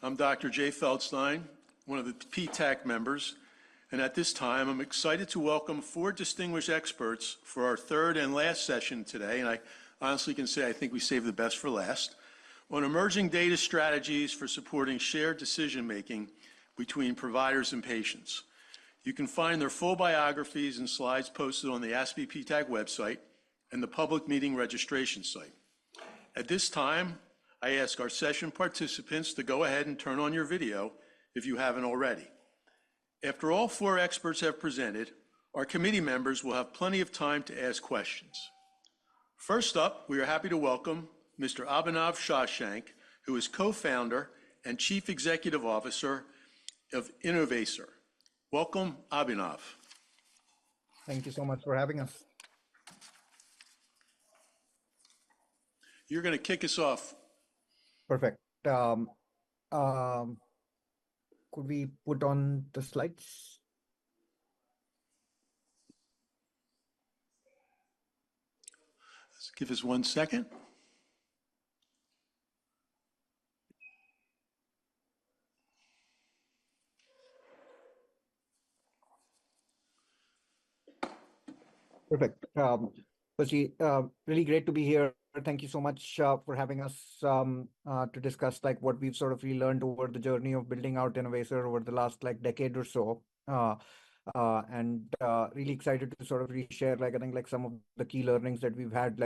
I'm Dr. Jay Feldstein, one of the PTAC members, and at this time I'm excited to welcome 4 distinguished experts for our third and last session today, and I honestly can say I think we saved the best for last, on emerging data strategies for supporting shared decision-making between providers and patients. You can find their full biographies and slides posted on the ASPE PTAC website and the public meeting registration site. At this time, I ask our session participants to go ahead and turn on your video if you haven't already. After all 4 experts have presented, our committee members will have plenty of time to ask questions. First up, we are happy to welcome Mr. Abhinav Shashank, who is co-founder and Chief Executive Officer of Innovacer. Welcome, Abhinav. Thank you so much for having us. You're going to kick us off. Perfect. Could we put on the slides? Let's give us 1 second. Perfect. Firstly, really great to be here. Thank you so much for having us to discuss what we've sort of really learned over the journey of building out Innovacer over the last decade or so. And really excited to sort of reshare I think some of the key learnings that we've had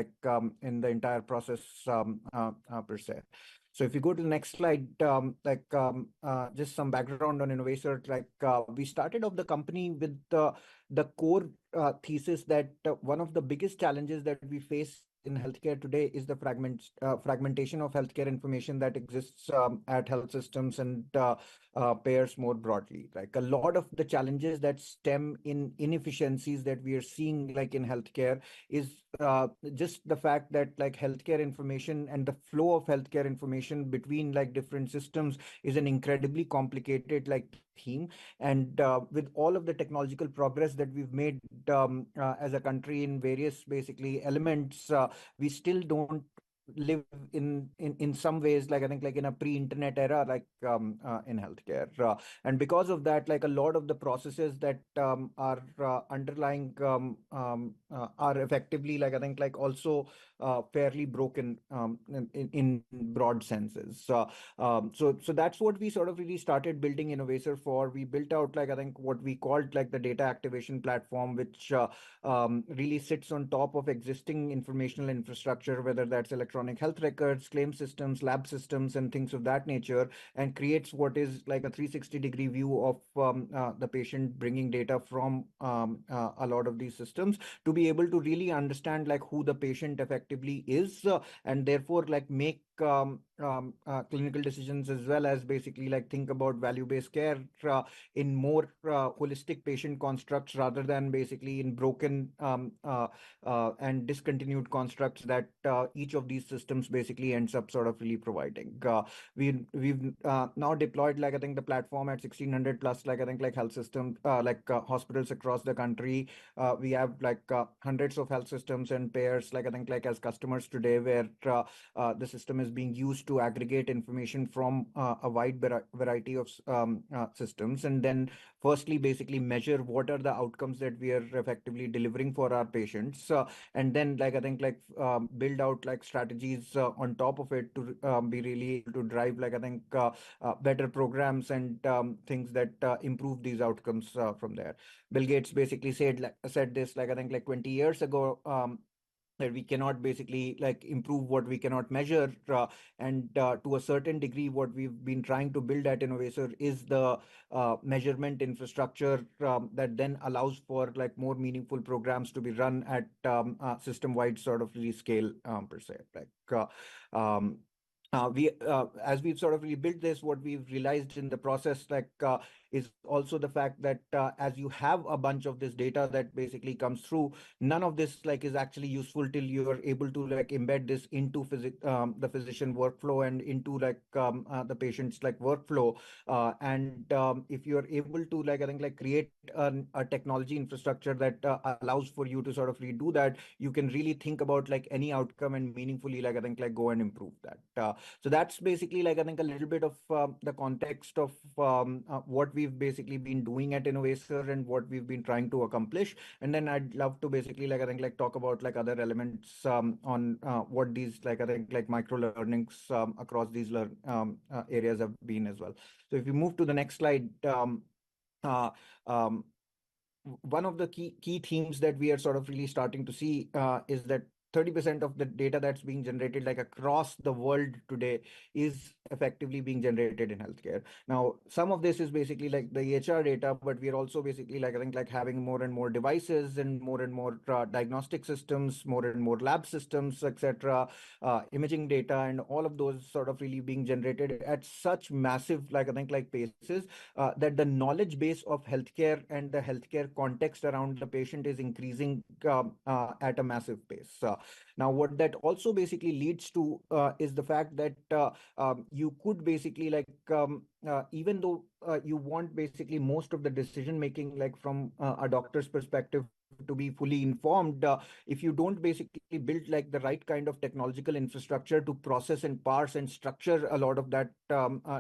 in the entire process per se. So if you go to the next slide, just some background on Innovacer. We started off the company with the core thesis that one of the biggest challenges that we face in healthcare today is the fragmentation of healthcare information that exists at health systems and payers more broadly. A lot of the challenges that stem in inefficiencies that we are seeing in healthcare is just the fact that healthcare information and the flow of healthcare information between different systems is an incredibly complicated theme. And with all of the technological progress that we've made as a country in various basically elements, we still don't live in some ways I think in a pre-internet era in healthcare, and because of that a lot of the processes that are underlying are effectively I think also fairly broken in broad senses. So that's what we sort of really started building Innovacer for. We built out I think what we called the data activation platform, which really sits on top of existing informational infrastructure, whether that's electronic health records, claim systems, lab systems, and things of that nature, and creates what is a 360-degree view of the patient, bringing data from a lot of these systems to be able to really understand who the patient effectively is, and therefore make clinical decisions, as well as basically think about value-based care in more holistic patient constructs rather than basically in broken and discontinued constructs that each of these systems basically ends up sort of really providing. We've now deployed I think the platform at 1,600 plus I think health systems, hospitals across the country. We have hundreds of health systems and payers I think as customers today, where the system is being used to aggregate information from a wide variety of systems, and then firstly basically measure what are the outcomes that we are effectively delivering for our patients, and then I think build out strategies on top of it to be really able to drive I think better programs and things that improve these outcomes from there. Bill Gates basically said this I think 20 years ago, that we cannot basically improve what we cannot measure, and to a certain degree what we've been trying to build at Innovacer is the measurement infrastructure that then allows for more meaningful programs to be run at system-wide sort of really scale per se. As we've sort of rebuilt this, what we've realized in the process is also the fact that as you have a bunch of this data that basically comes through, none of this is actually useful till you are able to embed this into the physician workflow and into the patient's workflow. And if you're able to I think create a technology infrastructure that allows for you to sort of redo that, you can really think about any outcome and meaningfully I think go and improve that. So that's basically like I think a little bit of the context of what we've basically been doing at Innovator and what we've been trying to accomplish. And then I'd love to basically like I think like talk about like other elements on what these like I think like micro learnings across these areas have been as well. So if you move to the next slide, uh, um, one of the key themes that we are sort of really starting to see is that 30% of the data that's being generated like across the world today is effectively being generated in healthcare. Now, some of this is basically like the EHR data, but we are also basically like I think like having more and more devices and more diagnostic systems, more and more lab systems, etc., imaging data, and all of those sort of really being generated at such massive like I think like paces that the knowledge base of healthcare and the healthcare context around the patient is increasing at a massive pace. Now, what that also basically leads to is the fact that you could basically like even though you want basically most of the decision making like from a doctor's perspective to be fully informed, if you don't basically build like the right kind of technological infrastructure to process and parse and structure a lot of that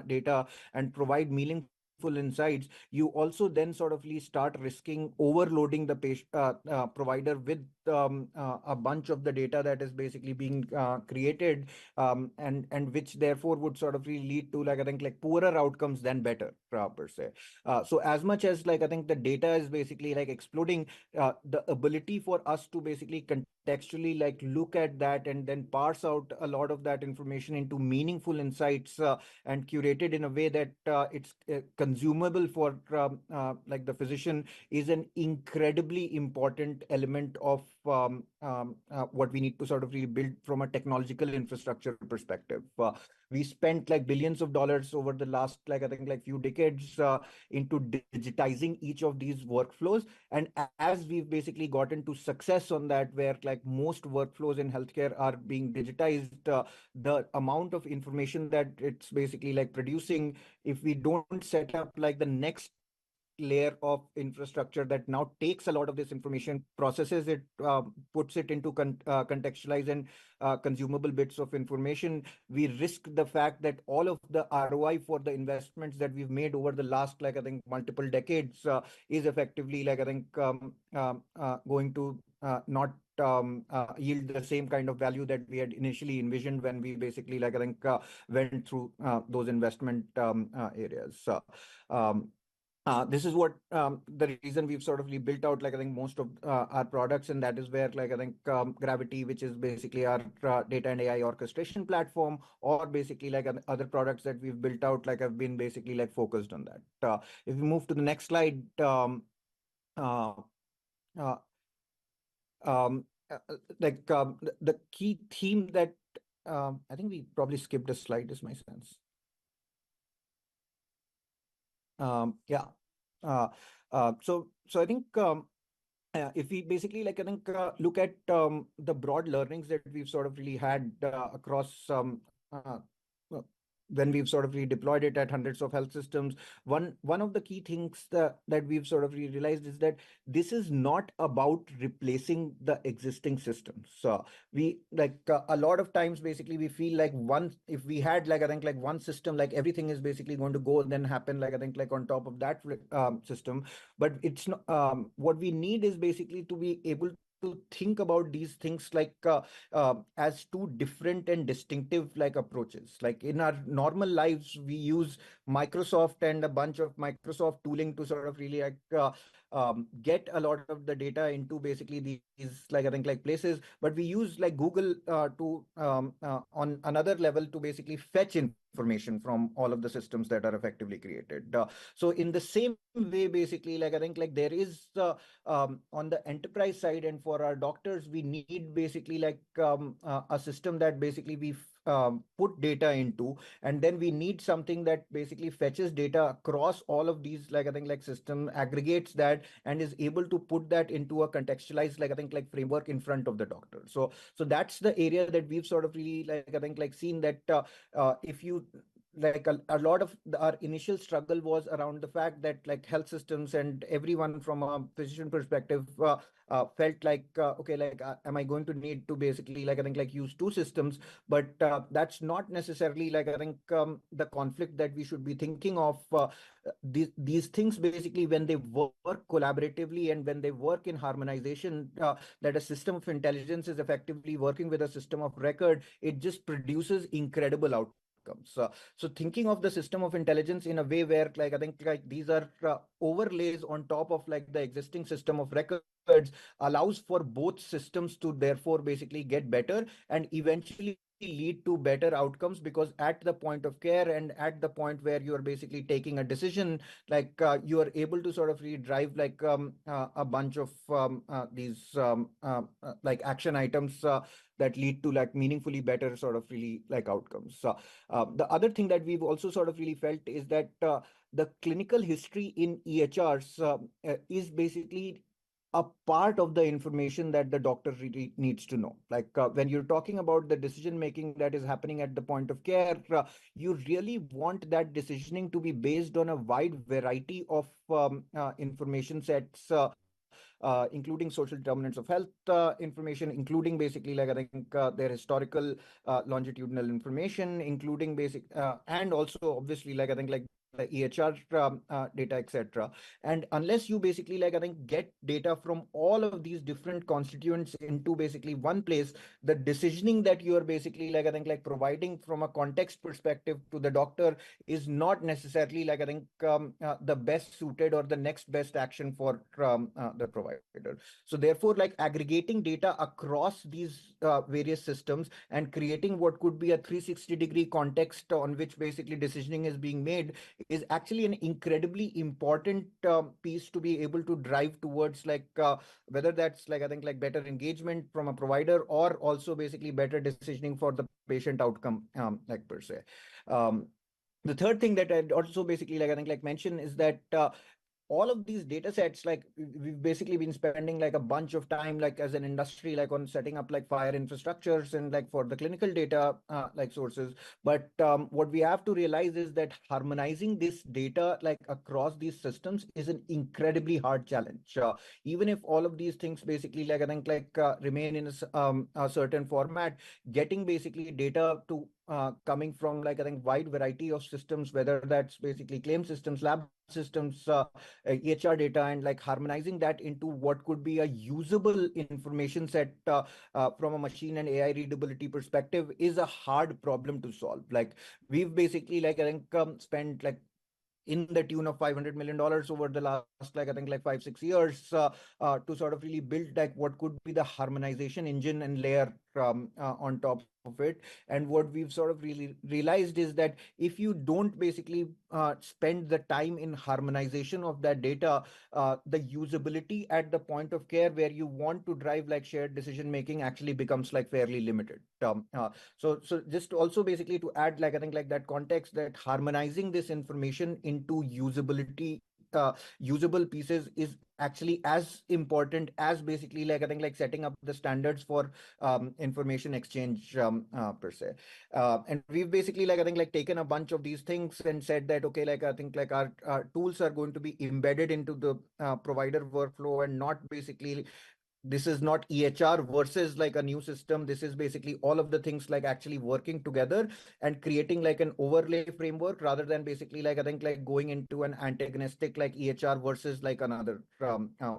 data and provide meaningful insights, you also then sort of start risking overloading the patient provider with a bunch of the data that is basically being created, and which therefore would sort of really lead to like I think like poorer outcomes than better per se. So as much as like I think the data is basically like exploding, the ability for us to basically contextually like look at that and then parse out a lot of that information into meaningful insights and curated in a way that it's consumable for like the physician is an incredibly important element of what we need to sort of really build from a technological infrastructure perspective. We spent like billions of dollars over the last like I think like few decades into digitizing each of these workflows, and as we've basically gotten to success on that, where like most workflows in healthcare are being digitized, the amount of information that it's basically like producing, if we don't set up like the next layer of infrastructure that now takes a lot of this information, processes it, puts it into contextualized and consumable bits of information, we risk the fact that all of the ROI for the investments that we've made over the last like I think multiple decades is effectively like I think going to not yield the same kind of value that we had initially envisioned when we basically like I think went through those investment areas. This is what the reason we've sort of built out like I think most of our products, and that is where like I think Gravity, which is basically our data and AI orchestration platform, or basically like other products that we've built out like have been basically like focused on that. If we move to the next slide, uh, uh, the key theme that I think we probably skipped a slide is my sense. Yeah. So I think if we basically like I think look at the broad learnings that we've sort of really had across uh, when we've sort of redeployed it at hundreds of health systems, one of the key things that we've sort of realized is that this is not about replacing the existing systems. So we like a lot of times basically we feel like if we had like I think like one system, like everything is basically going to go and then happen like I think like on top of that system, but it's not. What we need is basically to be able to think about these things like as two different and distinctive like approaches. Like in our normal lives, we use Microsoft and a bunch of Microsoft tooling to sort of really like get a lot of the data into basically these like I think like places, but we use like Google to on another level to basically fetch information from all of the systems that are effectively created. So in the same way, basically, like I think like there is on the enterprise side and for our doctors, we need basically like a system that basically we put data into, and then we need something that basically fetches data across all of these like I think like system, aggregates that, and is able to put that into a contextualized like I think like framework in front of the doctor. So that's the area that we've sort of really like I think like seen that if you like a lot of our initial struggle was around the fact that like health systems and everyone from a physician perspective felt like okay, like am I going to need to basically like I think like use two systems? But that's not necessarily like I think the conflict that we should be thinking of. These things basically, when they work collaboratively and when they work in harmonization, that a system of intelligence is effectively working with a system of record, it just produces incredible outcomes. So thinking of the system of intelligence in a way where like I think like these are overlays on top of like the existing system of records allows for both systems to therefore basically get better and eventually lead to better outcomes, because at the point of care and at the point where you are basically taking a decision, like you are able to sort of really drive like a bunch of these like action items that lead to like meaningfully better sort of really like outcomes. The other thing that we've also sort of really felt is that the clinical history in EHRs is basically a part of the information that the doctor really needs to know. Like when you're talking about the decision making that is happening at the point of care, you really want that decisioning to be based on a wide variety of information sets, including social determinants of health information, including basically like I think their historical longitudinal information, including basic and also obviously like I think like the EHR data, etc. And unless you basically like I think get data from all of these different constituents into basically one place, the decisioning that you are basically like I think like providing from a context perspective to the doctor is not necessarily like I think the best suited or the next best action for the provider. So therefore, like aggregating data across these various systems and creating what could be a 360-degree context on which basically decisioning is being made is actually an incredibly important piece to be able to drive towards like whether that's like I think like better engagement from a provider or also basically better decisioning for the patient outcome like per se. The third thing that I'd also basically like I think like mention is that all of these data sets, like we've basically been spending like a bunch of time like as an industry like on setting up like fire infrastructures and like for the clinical data like sources. But what we have to realize is that harmonizing this data like across these systems is an incredibly hard challenge. Even if all of these things basically like I think like remain in a certain format, getting basically data to coming from like I think wide variety of systems, whether that's basically claim systems, lab systems, EHR data, and like harmonizing that into what could be a usable information set from a machine and AI readability perspective is a hard problem to solve. Like we've basically like I think spent like in the tune of $500 million over the last like I think like 5-6 years to sort of really build like what could be the harmonization engine and layer on top of it. And what we've sort of really realized is that if you don't basically spend the time in harmonization of that data, the usability at the point of care where you want to drive like shared decision making actually becomes like fairly limited. So just also basically to add like I think like that context, that harmonizing this information into usability usable pieces is actually as important as basically like I think like setting up the standards for information exchange per se. And we've basically like I think like taken a bunch of these things and said that okay, like I think like our tools are going to be embedded into the provider workflow and not basically this is not EHR versus like a new system. This is basically all of the things like actually working together and creating like an overlay framework rather than basically like I think like going into an antagonistic like EHR versus like another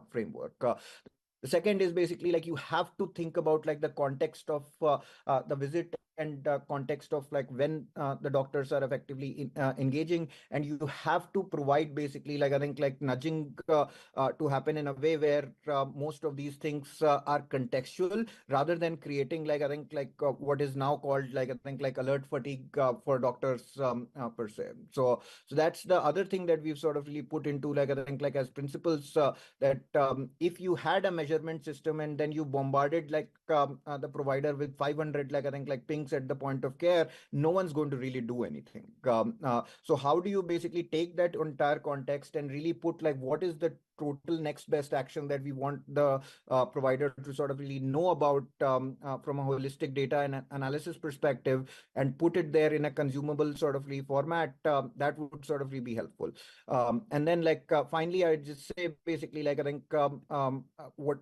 framework. The second is basically like you have to think about like the context of the visit and context of like when the doctors are effectively engaging, and you have to provide basically like I think like nudging to happen in a way where most of these things are contextual rather than creating like I think like what is now called like I think like alert fatigue for doctors per se. So that's the other thing that we've sort of really put into like I think like as principles that if you had a measurement system and then you bombarded like the provider with 500 like I think like pings at the point of care, no one's going to really do anything. So how do you basically take that entire context and really put like what is the total next best action that we want the provider to sort of really know about from a holistic data and analysis perspective, and put it there in a consumable sort of format, that would sort of really be helpful. And then finally, I would just say basically I think what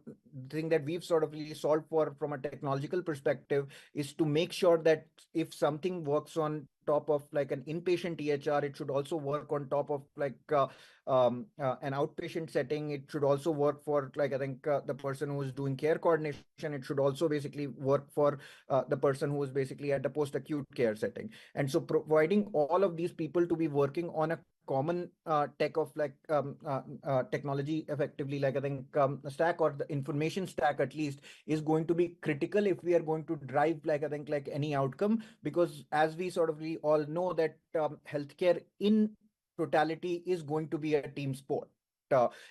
thing that we've sort of really solved for from a technological perspective is to make sure that if something works on top of an inpatient EHR, it should also work on top of an outpatient setting. It should also work for I think the person who is doing care coordination. It should also basically work for the person who is basically at the post-acute care setting. And so providing all of these people to be working on a common tech of technology effectively, I think stack, or the information stack at least, is going to be critical if we are going to drive I think any outcome, because as we sort of we all know that healthcare in totality is going to be a team sport.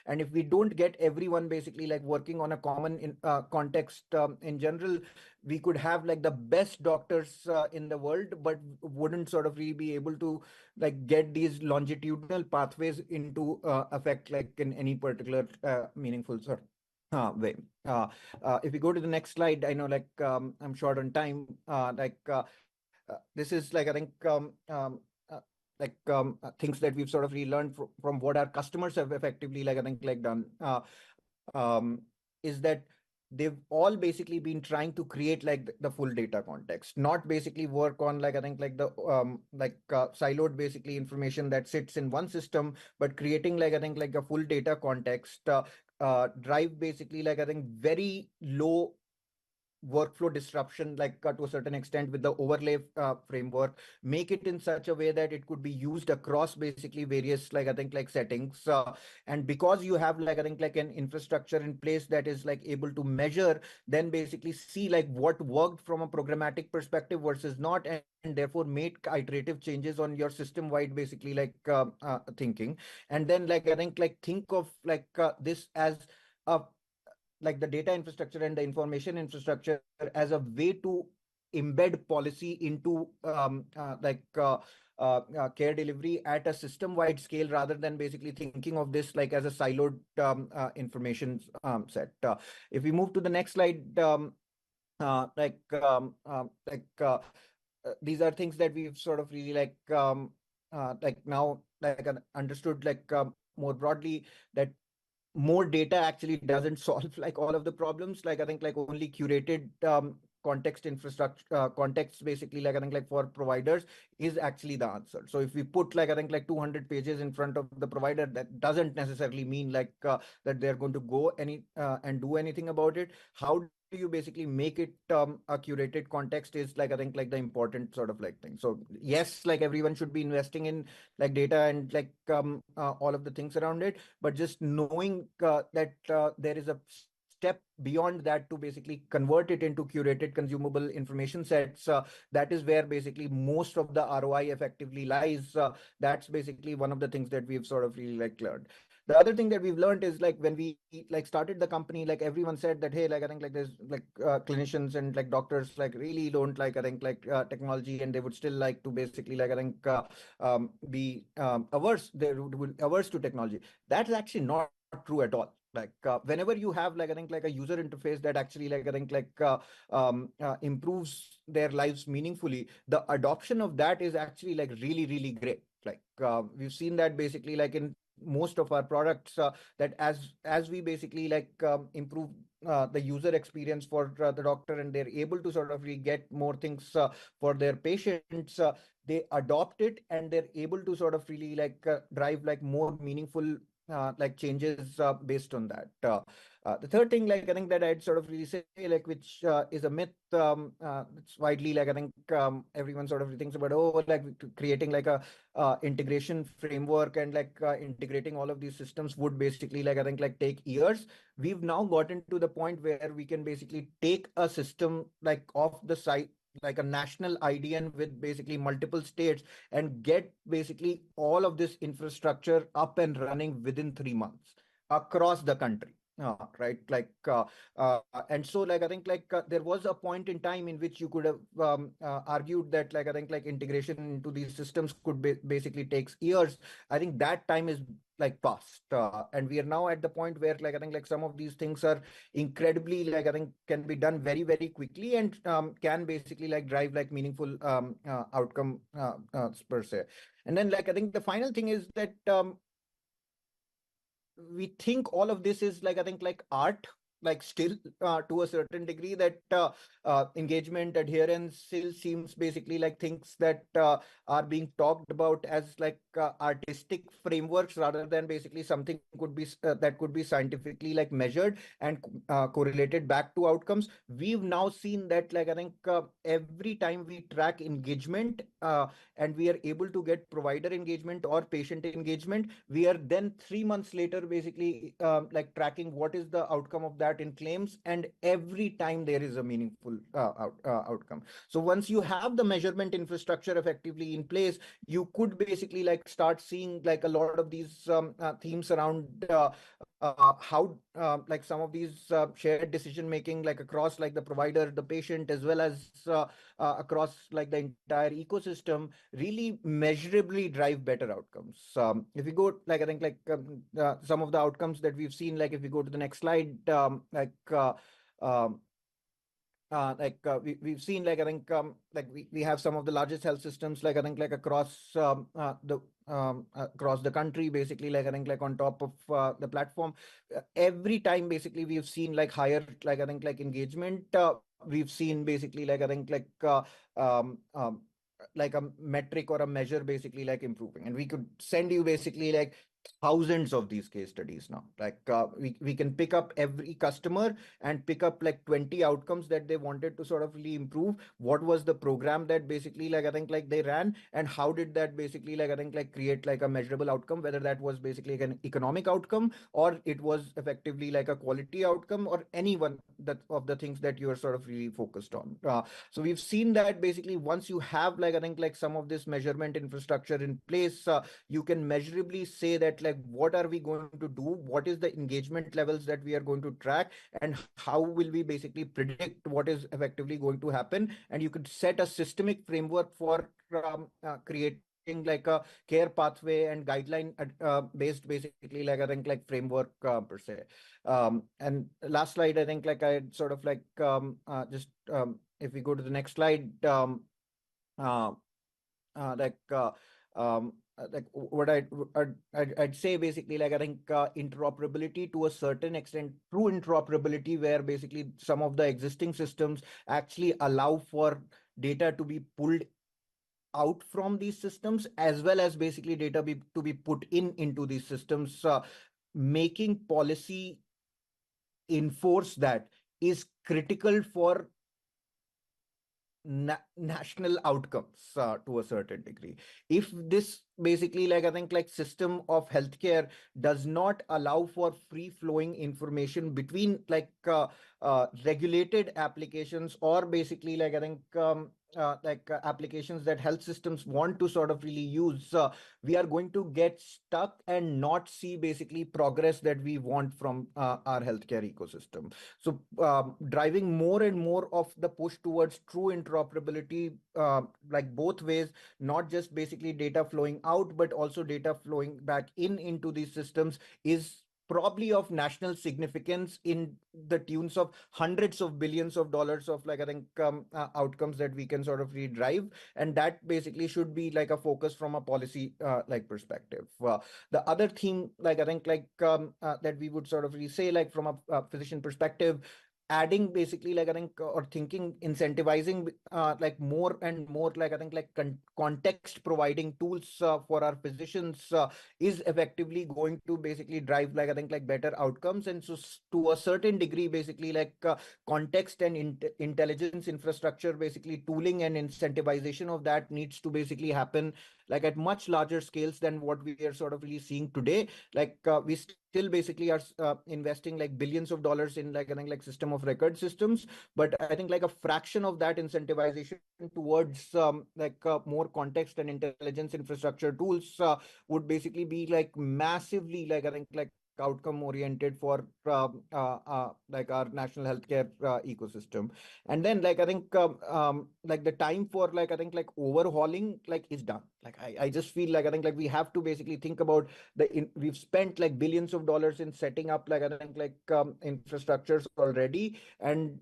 And if we don't get everyone basically working on a common context in general, we could have the best doctors in the world, but wouldn't sort of really be able to get these longitudinal pathways into effect in any particular meaningful sort way. If we go to the next slide, I know I'm short on time. This is I think things that we've sort of relearned from what our customers have effectively I think done, is that they've all basically been trying to create the full data context, not basically work on I think the siloed basically information that sits in one system, but creating I think a full data context, drive basically I think very low workflow disruption to a certain extent with the overlay framework, make it in such a way that it could be used across basically various I think settings, and because you have I think an infrastructure in place that is able to measure, then basically see what worked from a programmatic perspective versus not, and therefore make iterative changes on your system wide basically thinking. And then I think think of this as a the data infrastructure and the information infrastructure as a way to embed policy into care delivery at a system-wide scale, rather than basically thinking of this as a siloed information set. If we move to the next slide, these are things that we've sort of really now understood more broadly, that more data actually doesn't solve all of the problems. I think only curated context infrastructure context basically I think for providers is actually the answer. So if we put I think 200 pages in front of the provider, that doesn't necessarily mean that they're going to go and do anything about it. How do you basically make it a curated context is I think the important sort of thing. So yes, everyone should be investing in data and all of the things around it, but just knowing that there is a step beyond that to basically convert it into curated consumable information sets, that is where basically most of the ROI effectively lies. That's basically one of the things that we've sort of really learned. The other thing that we've learned is when we started the company, everyone said that, hey, I think there's clinicians and doctors really don't I think technology, and they would still like to basically I think be averse. They would averse to technology. That's actually not true at all. Whenever you have I think a user interface that actually I think improves their lives meaningfully, the adoption of that is actually really great. We've seen that basically in most of our products, that as we basically improve the user experience for the doctor, and they're able to sort of get more things for their patients, they adopt it, and they're able to sort of really drive more meaningful changes based on that. The third thing I think that I'd sort of really say which is a myth, it's widely I think everyone sort of thinks about, creating a integration framework and integrating all of these systems would basically I think take years. We've now gotten to the point where we can basically take a system off the site, a national IDN with basically multiple states, and get basically all of this infrastructure up and running within 3 months across the country. right? And so like I think there was a point in time in which you could have argued that like I think like integration into these systems could basically takes years. I think that time is like past, and we are now at the point where like I think like some of these things are incredibly like I think can be done very very quickly, and can basically like drive like meaningful outcome per se. And then like I think the final thing is that we think all of this is like I think like art, like still to a certain degree, that engagement adherence still seems basically like things that are being talked about as like artistic frameworks, rather than basically something could be that could be scientifically like measured and correlated back to outcomes. We've now seen that like I think every time we track engagement and we are able to get provider engagement or patient engagement, we are then 3 months later basically like tracking what is the outcome of that in claims, and every time there is a meaningful outcome. So once you have the measurement infrastructure effectively in place, you could basically like start seeing like a lot of these themes around how like some of these shared decision making like across like the provider, the patient, as well as across like the entire ecosystem really measurably drive better outcomes. If we go like I think like some of the outcomes that we've seen, like if we go to the next slide, um, we've seen like I think like we have some of the largest health systems like I think like across the country, basically like I think like on top of the platform. Every time basically we've seen like higher like I think like engagement, we've seen basically like I think like a metric or a measure basically like improving, and we could send you basically like thousands of these case studies now. Like we can pick up every customer and pick up like 20 outcomes that they wanted to sort of really improve. What was the program that basically like I think like they ran, and how did that basically like I think like create like a measurable outcome, whether that was basically like an economic outcome or it was effectively like a quality outcome, or any one that of the things that you are sort of really focused on. So we've seen that basically once you have like I think like some of this measurement infrastructure in place, you can measurably say that like what are we going to do, what is the engagement levels that we are going to track, and how will we basically predict what is effectively going to happen. And you could set a systemic framework for creating like a care pathway and guideline based basically like I think like framework per se. And last slide, I think like I sort of like just if we go to the next slide, uh, like what I'd say basically like I think interoperability to a certain extent, true interoperability, where basically some of the existing systems actually allow for data to be pulled out from these systems, as well as basically data to be put into these systems, making policy enforce that is critical for national outcomes to a certain degree. If this basically like I think like system of healthcare does not allow for free flowing information between like regulated applications, or basically like I think applications that health systems want to sort of really use, we are going to get stuck and not see basically progress that we want from our healthcare ecosystem. So driving more and more of the push towards true interoperability, like both ways, not just basically data flowing out, but also data flowing back into these systems, is probably of national significance in the tunes of hundreds of billions of dollars of like I think outcomes that we can sort of redrive, and that basically should be like a focus from a policy like perspective. The other theme like I think that we would sort of really say like from a physician perspective, adding basically like I think or thinking incentivizing like more and more like I think like context providing tools for our physicians is effectively going to basically drive like I think like better outcomes. And so to a certain degree basically like context and intelligence infrastructure, basically tooling and incentivization of that needs to basically happen like at much larger scales than what we are sort of really seeing today. Like we still basically are investing like billions of dollars in like I think like system of record systems, but I think like a fraction of that incentivization towards more context and intelligence infrastructure tools would basically be like massively like I think like outcome oriented for like our national healthcare ecosystem. And then like I think like the time for like I think like overhauling like is done. Like I just feel like I think like we have to basically think about we've spent like billions of dollars in setting up like I think like infrastructures already, and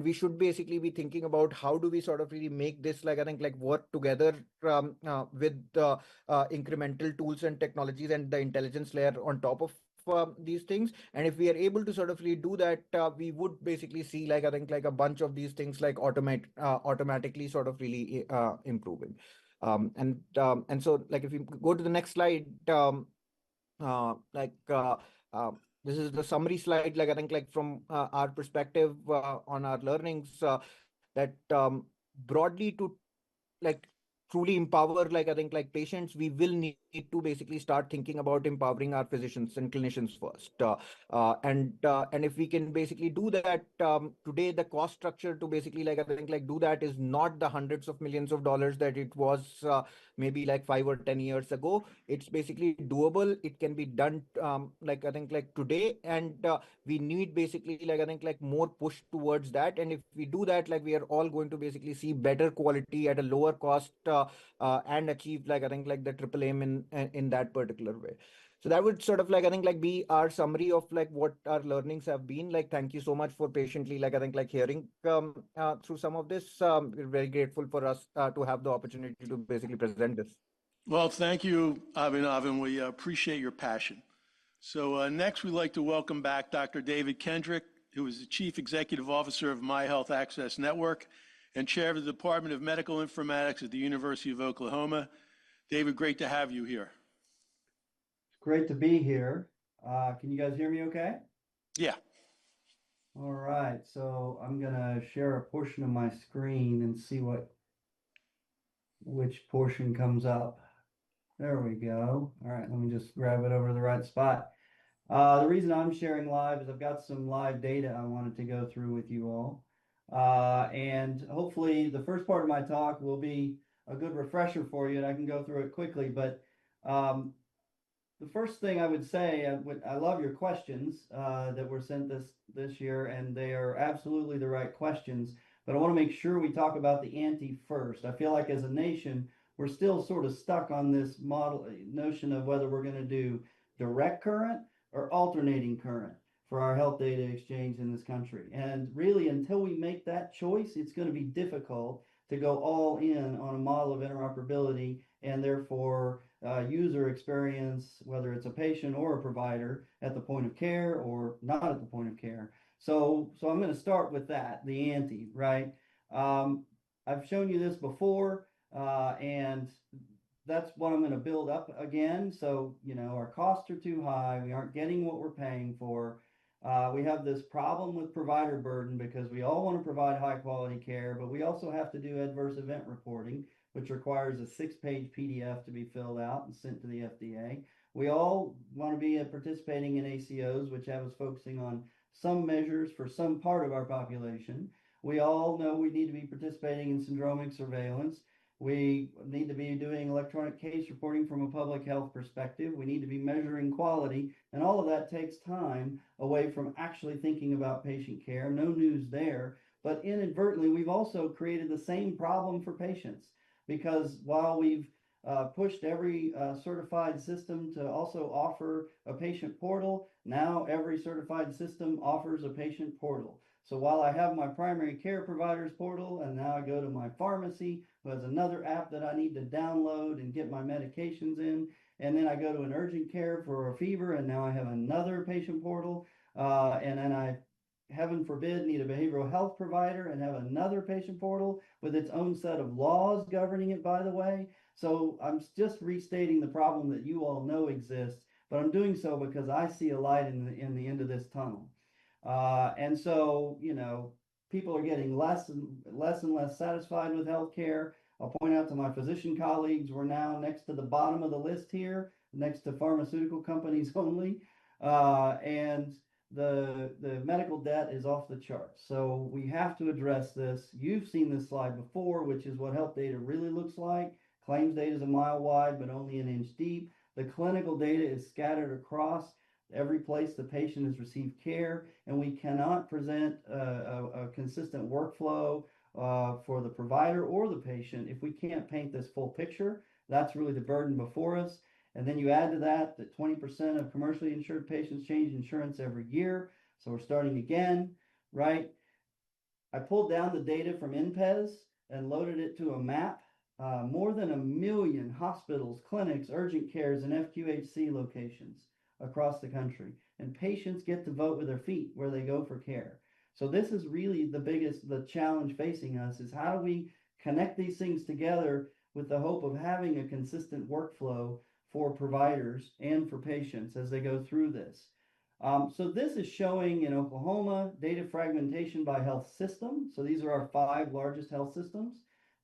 we should basically be thinking about how do we sort of really make this like I think like work together with incremental tools and technologies and the intelligence layer on top of these things. And if we are able to sort of really do that, we would basically see like I think like a bunch of these things like automatically sort of really improving. And so like if you go to the next slide, like this is the summary slide, like I think like from our perspective on our learnings, that broadly to like truly empower like I think like patients, we will need to basically start thinking about empowering our physicians and clinicians first, and if we can basically do that, today the cost structure to basically like I think like do that is not the hundreds of millions of dollars that it was maybe like 5 or 10 years ago. It's basically doable. It can be done like I think like today, and we need basically like I think like more push towards that. And if we do that, like we are all going to basically see better quality at a lower cost, and achieve like I think like the triple aim in that particular way. So that would sort of like I think like be our summary of like what our learnings have been. Like thank you so much for patiently like I think like hearing through some of this. We're very grateful for us to have the opportunity to basically present this. Well, thank you, Abhinav. We appreciate your passion. So next, we'd like to welcome back Dr. David Kendrick, who is the Chief Executive Officer of My Health Access Network and Chair of the Department of Medical Informatics at the University of Oklahoma. David, great to have you here. Great to be here. Can you guys hear me okay? Yeah. All right, so I'm gonna share a portion of my screen and see which portion comes up. There we go. All right, let me just grab it over to the right spot. The reason I'm sharing live is I've got some live data I wanted to go through with you all. And hopefully the first part of my talk will be a good refresher for you and I can go through it quickly. But the first thing I would say, I love your questions that were sent this year, and they are absolutely the right questions. But I want to make sure we talk about the ante first. I feel like as a nation, we're still sort of stuck on this notion of whether we're going to do direct current or alternating current for our health data exchange in this country. And really, until we make that choice, it's going to be difficult to go all in on a model of interoperability and therefore user experience, whether it's a patient or a provider at the point of care or not at the point of care. So I'm going to start with that, the ante, right? I've shown you this before, and that's what I'm going to build up again. So, you know, our costs are too high. We aren't getting what we're paying for. We have this problem with provider burden because we all want to provide high quality care, but we also have to do adverse event reporting, which requires a 6-page PDF to be filled out and sent to the FDA. We all want to be participating in ACOs, which have us focusing on some measures for some part of our population. We all know we need to be participating in syndromic surveillance. We need to be doing electronic case reporting from a public health perspective. We need to be measuring quality, and all of that takes time away from actually thinking about patient care. No news there, but inadvertently, we've also created the same problem for patients, because while we've pushed every certified system to also offer a patient portal, now every certified system offers a patient portal. So while I have my primary care provider's portal, and now I go to my pharmacy, who has another app that I need to download and get my medications in, and then I go to an urgent care for a fever, and now I have another patient portal, and then I, heaven forbid, need a behavioral health provider and have another patient portal with its own set of laws governing it, by the way. So I'm just restating the problem that you all know exists, but I'm doing so because I see a light in the end of this tunnel. And so, you know, people are getting less and less satisfied with healthcare. I'll point out to my physician colleagues, we're now next to the bottom of the list here, next to pharmaceutical companies only. And the medical debt is off the charts. So we have to address this. You've seen this slide before, which is what health data really looks like. Claims data is a mile wide, but only an inch deep. The clinical data is scattered across every place the patient has received care, and we cannot present a consistent workflow for the provider or the patient if we can't paint this full picture. That's really the burden before us. And then you add to that 20% of commercially insured patients change insurance every year. So we're starting again, right? I pulled down the data from INPES and loaded it to a map. More than 1 million hospitals, clinics, urgent cares, and FQHC locations across the country. And patients get to vote with their feet where they go for care. So this is really the challenge facing us, is how do we connect these things together with the hope of having a consistent workflow for providers and for patients as they go through this. So this is showing in Oklahoma data fragmentation by health system. So these are our 5 largest health systems.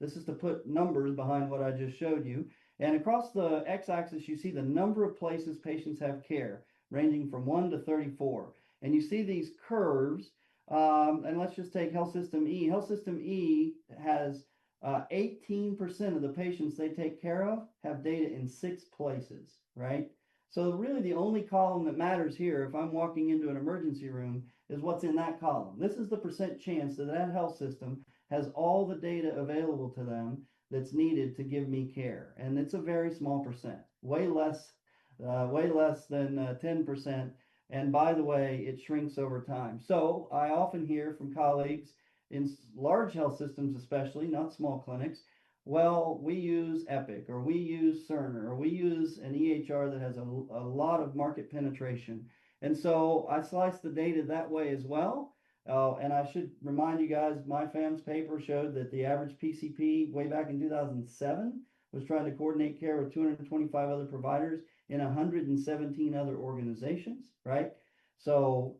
This is to put numbers behind what I just showed you. And across the x-axis, you see the number of places patients have care, ranging from 1 to 34. And you see these curves. And let's just take Health System E. Health System E has 18% of the patients they take care of have data in 6 places, right? So really the only column that matters here, if I'm walking into an emergency room, is what's in that column. This is the percent chance that that health system has all the data available to them that's needed to give me care. And it's a very small percent, way less than 10%. And by the way, it shrinks over time. So I often hear from colleagues in large health systems, especially, not small clinics, well, we use Epic, or we use Cerner, or we use an EHR that has a lot of market penetration. And so I slice the data that way as well. And I should remind you guys, my FAM's paper showed that the average PCP way back in 2007 was trying to coordinate care with 225 other providers in 117 other organizations, right? So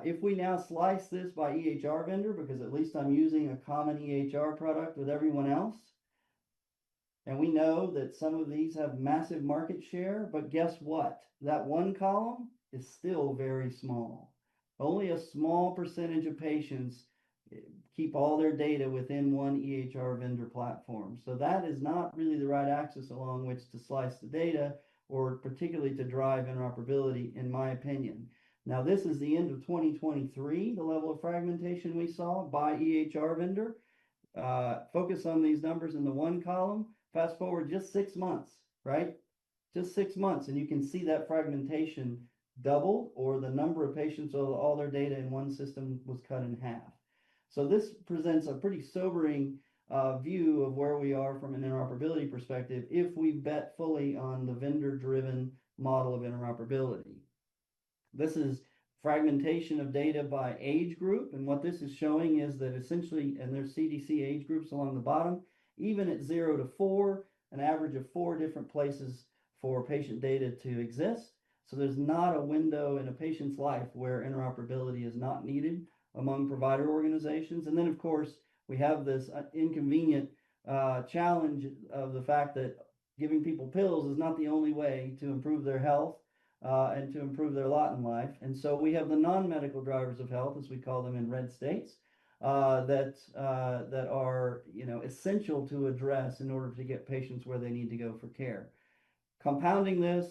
if we now slice this by EHR vendor, because at least I'm using a common EHR product with everyone else, and we know that some of these have massive market share, but guess what? That one column is still very small. Only a small percentage of patients keep all their data within one EHR vendor platform. So that is not really the right axis along which to slice the data, or particularly to drive interoperability, in my opinion. Now, this is the end of 2023, the level of fragmentation we saw by EHR vendor. Focus on these numbers in the one column. Fast forward just 6 months, right? Just 6 months, and you can see that fragmentation doubled, or the number of patients with all their data in one system was cut in half. So this presents a pretty sobering view of where we are from an interoperability perspective if we bet fully on the vendor-driven model of interoperability. This is fragmentation of data by age group, and what this is showing is that essentially, and there's CDC age groups along the bottom, even at 0 to 4, an average of 4 different places for patient data to exist. So there's not a window in a patient's life where interoperability is not needed among provider organizations. And then, of course, we have this inconvenient challenge of the fact that giving people pills is not the only way to improve their health and to improve their lot in life. And so we have the non-medical drivers of health, as we call them in red states, that are essential to address in order to get patients where they need to go for care. Compounding this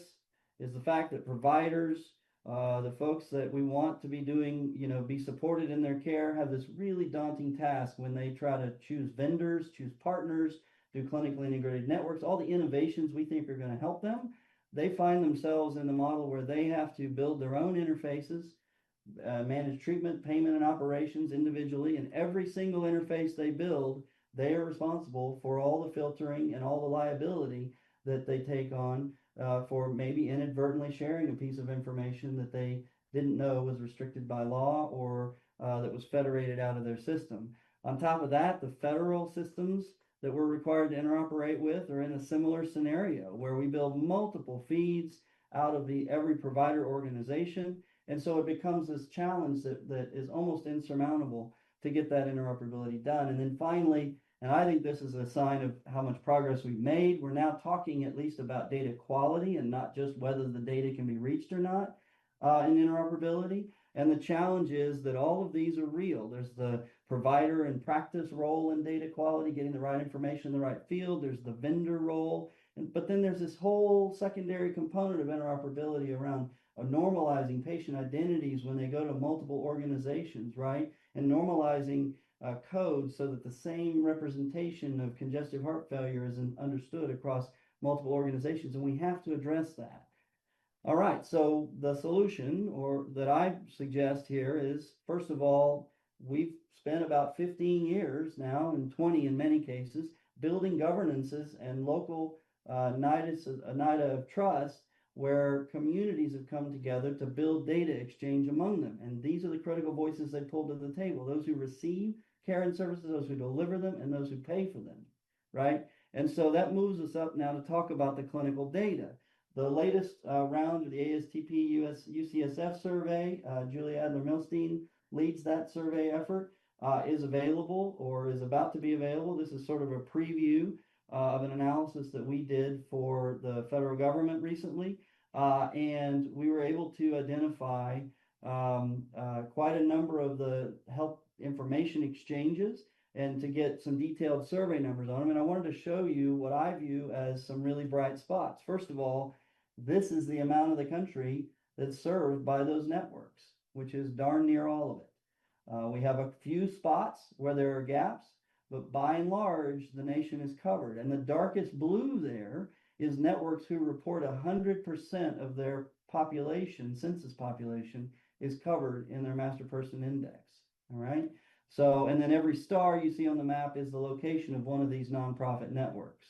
is the fact that providers, the folks that we want to be doing, be supported in their care, have this really daunting task when they try to choose vendors, choose partners, do clinically integrated networks, all the innovations we think are going to help them. They find themselves in the model where they have to build their own interfaces, manage treatment, payment, and operations individually, and every single interface they build, they are responsible for all the filtering and all the liability that they take on for maybe inadvertently sharing a piece of information that they didn't know was restricted by law, or that was federated out of their system. On top of that, the federal systems that we're required to interoperate with are in a similar scenario where we build multiple feeds out of every provider organization. And so it becomes this challenge that is almost insurmountable to get that interoperability done. And then finally, and I think this is a sign of how much progress we've made, we're now talking at least about data quality and not just whether the data can be reached or not in interoperability. And the challenge is that all of these are real. There's the provider and practice role in data quality, getting the right information in the right field. There's the vendor role. But then there's this whole secondary component of interoperability around normalizing patient identities when they go to multiple organizations, right? And normalizing codes so that the same representation of congestive heart failure is understood across multiple organizations, and we have to address that. All right, so the solution or that I suggest here is, first of all, we've spent about 15 years now, and 20 in many cases, building governances and local NIDA of trust where communities have come together to build data exchange among them. And these are the critical voices they pull to the table: those who receive care and services, those who deliver them, and those who pay for them, right? And so that moves us up now to talk about the clinical data. The latest round of the ASTP UCSF survey, Julie Adler-Milstein leads that survey effort, is available or is about to be available. This is sort of a preview of an analysis that we did for the federal government recently. And we were able to identify quite a number of the health information exchanges and to get some detailed survey numbers on them. And I wanted to show you what I view as some really bright spots. First of all, this is the amount of the country that's served by those networks, which is darn near all of it. We have a few spots where there are gaps, but by and large, the nation is covered. And the darkest blue there is networks who report 100% of their population, census population, is covered in their master person index. All right. So, and then every star you see on the map is the location of one of these nonprofit networks.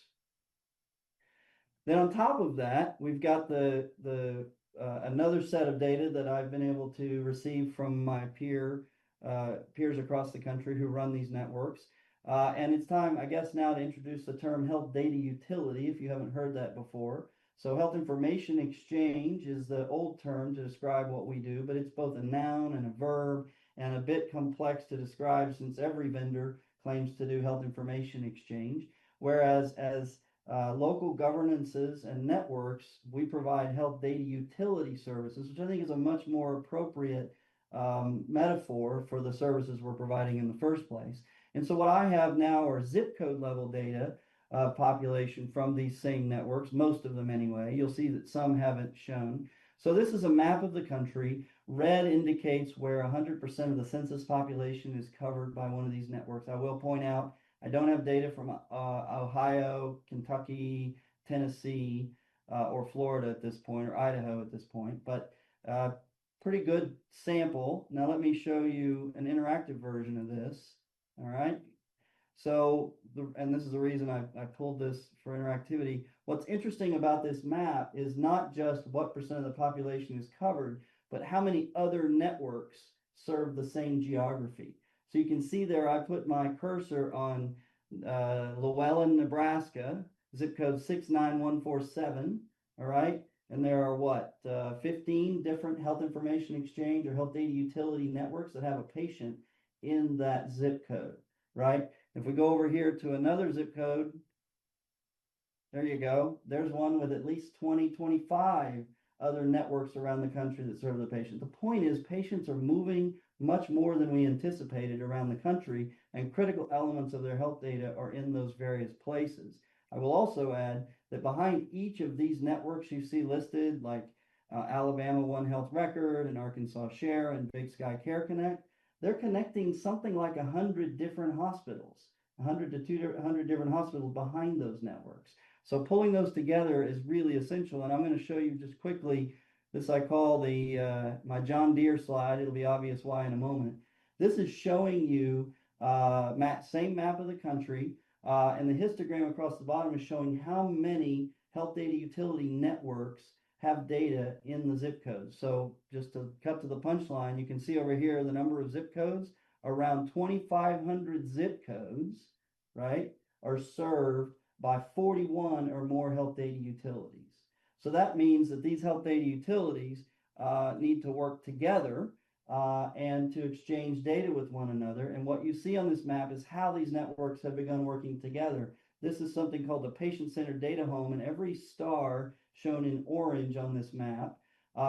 Then on top of that, we've got another set of data that I've been able to receive from my peers across the country who run these networks. And it's time, I guess, now to introduce the term health data utility, if you haven't heard that before. So health information exchange is the old term to describe what we do, but it's both a noun and a verb and a bit complex to describe since every vendor claims to do health information exchange. Whereas as local governances and networks, we provide health data utility services, which I think is a much more appropriate metaphor for the services we're providing in the first place. And so what I have now are zip code level data population from these same networks, most of them anyway. You'll see that some haven't shown. So this is a map of the country. Red indicates where 100% of the census population is covered by one of these networks. I will point out, I don't have data from Ohio, Kentucky, Tennessee, or Florida at this point, or Idaho at this point, but pretty good sample. Now let me show you an interactive version of this. All right. So, and this is the reason I pulled this for interactivity. What's interesting about this map is not just what percent of the population is covered, but how many other networks serve the same geography. So you can see there, I put my cursor on Llewellyn, Nebraska, zip code 69147, all right? And there are what, 15 different health information exchange or health data utility networks that have a patient in that zip code, right? If we go over here to another zip code, there you go. There's one with at least 20, 25 other networks around the country that serve the patient. The point is patients are moving much more than we anticipated around the country, and critical elements of their health data are in those various places. I will also add that behind each of these networks you see listed, like Alabama One Health Record and Arkansas Share and Big Sky Care Connect, they're connecting something like 100 different hospitals, 100 to 200 different hospitals behind those networks. So pulling those together is really essential. And I'm going to show you just quickly this I call the my John Deere slide. It'll be obvious why in a moment. This is showing you same map of the country, and the histogram across the bottom is showing how many health data utility networks have data in the zip codes. So just to cut to the punchline, you can see over here the number of zip codes. Around 2,500 zip codes, right, are served by 41 or more health data utilities. So that means that these health data utilities need to work together and to exchange data with one another. And what you see on this map is how these networks have begun working together. This is something called the patient-centered data home, and every star shown in orange on this map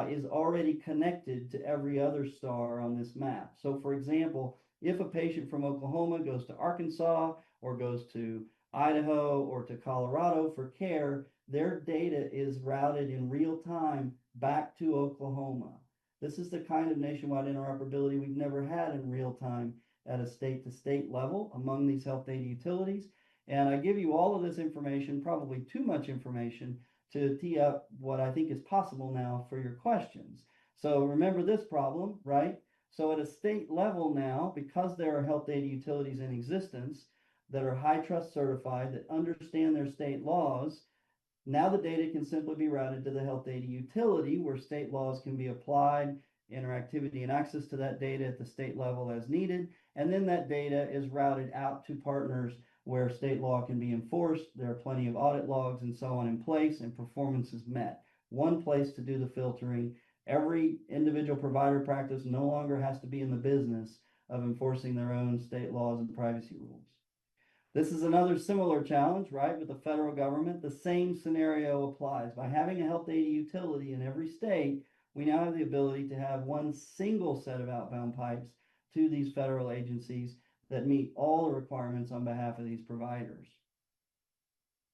is already connected to every other star on this map. So for example, if a patient from Oklahoma goes to Arkansas or goes to Idaho or to Colorado for care, their data is routed in real time back to Oklahoma. This is the kind of nationwide interoperability we've never had in real time at a state-to-state level among these health data utilities. And I give you all of this information, probably too much information, to tee up what I think is possible now for your questions. So remember this problem, right? So at a state level now, because there are health data utilities in existence that are HITRUST certified, that understand their state laws, now the data can simply be routed to the health data utility where state laws can be applied, interactivity and access to that data at the state level as needed, and then that data is routed out to partners where state law can be enforced. There are plenty of audit logs and so on in place, and performance is met. One place to do the filtering. Every individual provider practice no longer has to be in the business of enforcing their own state laws and privacy rules. This is another similar challenge, right? With the federal government, the same scenario applies. By having a health data utility in every state, we now have the ability to have one single set of outbound pipes to these federal agencies that meet all the requirements on behalf of these providers.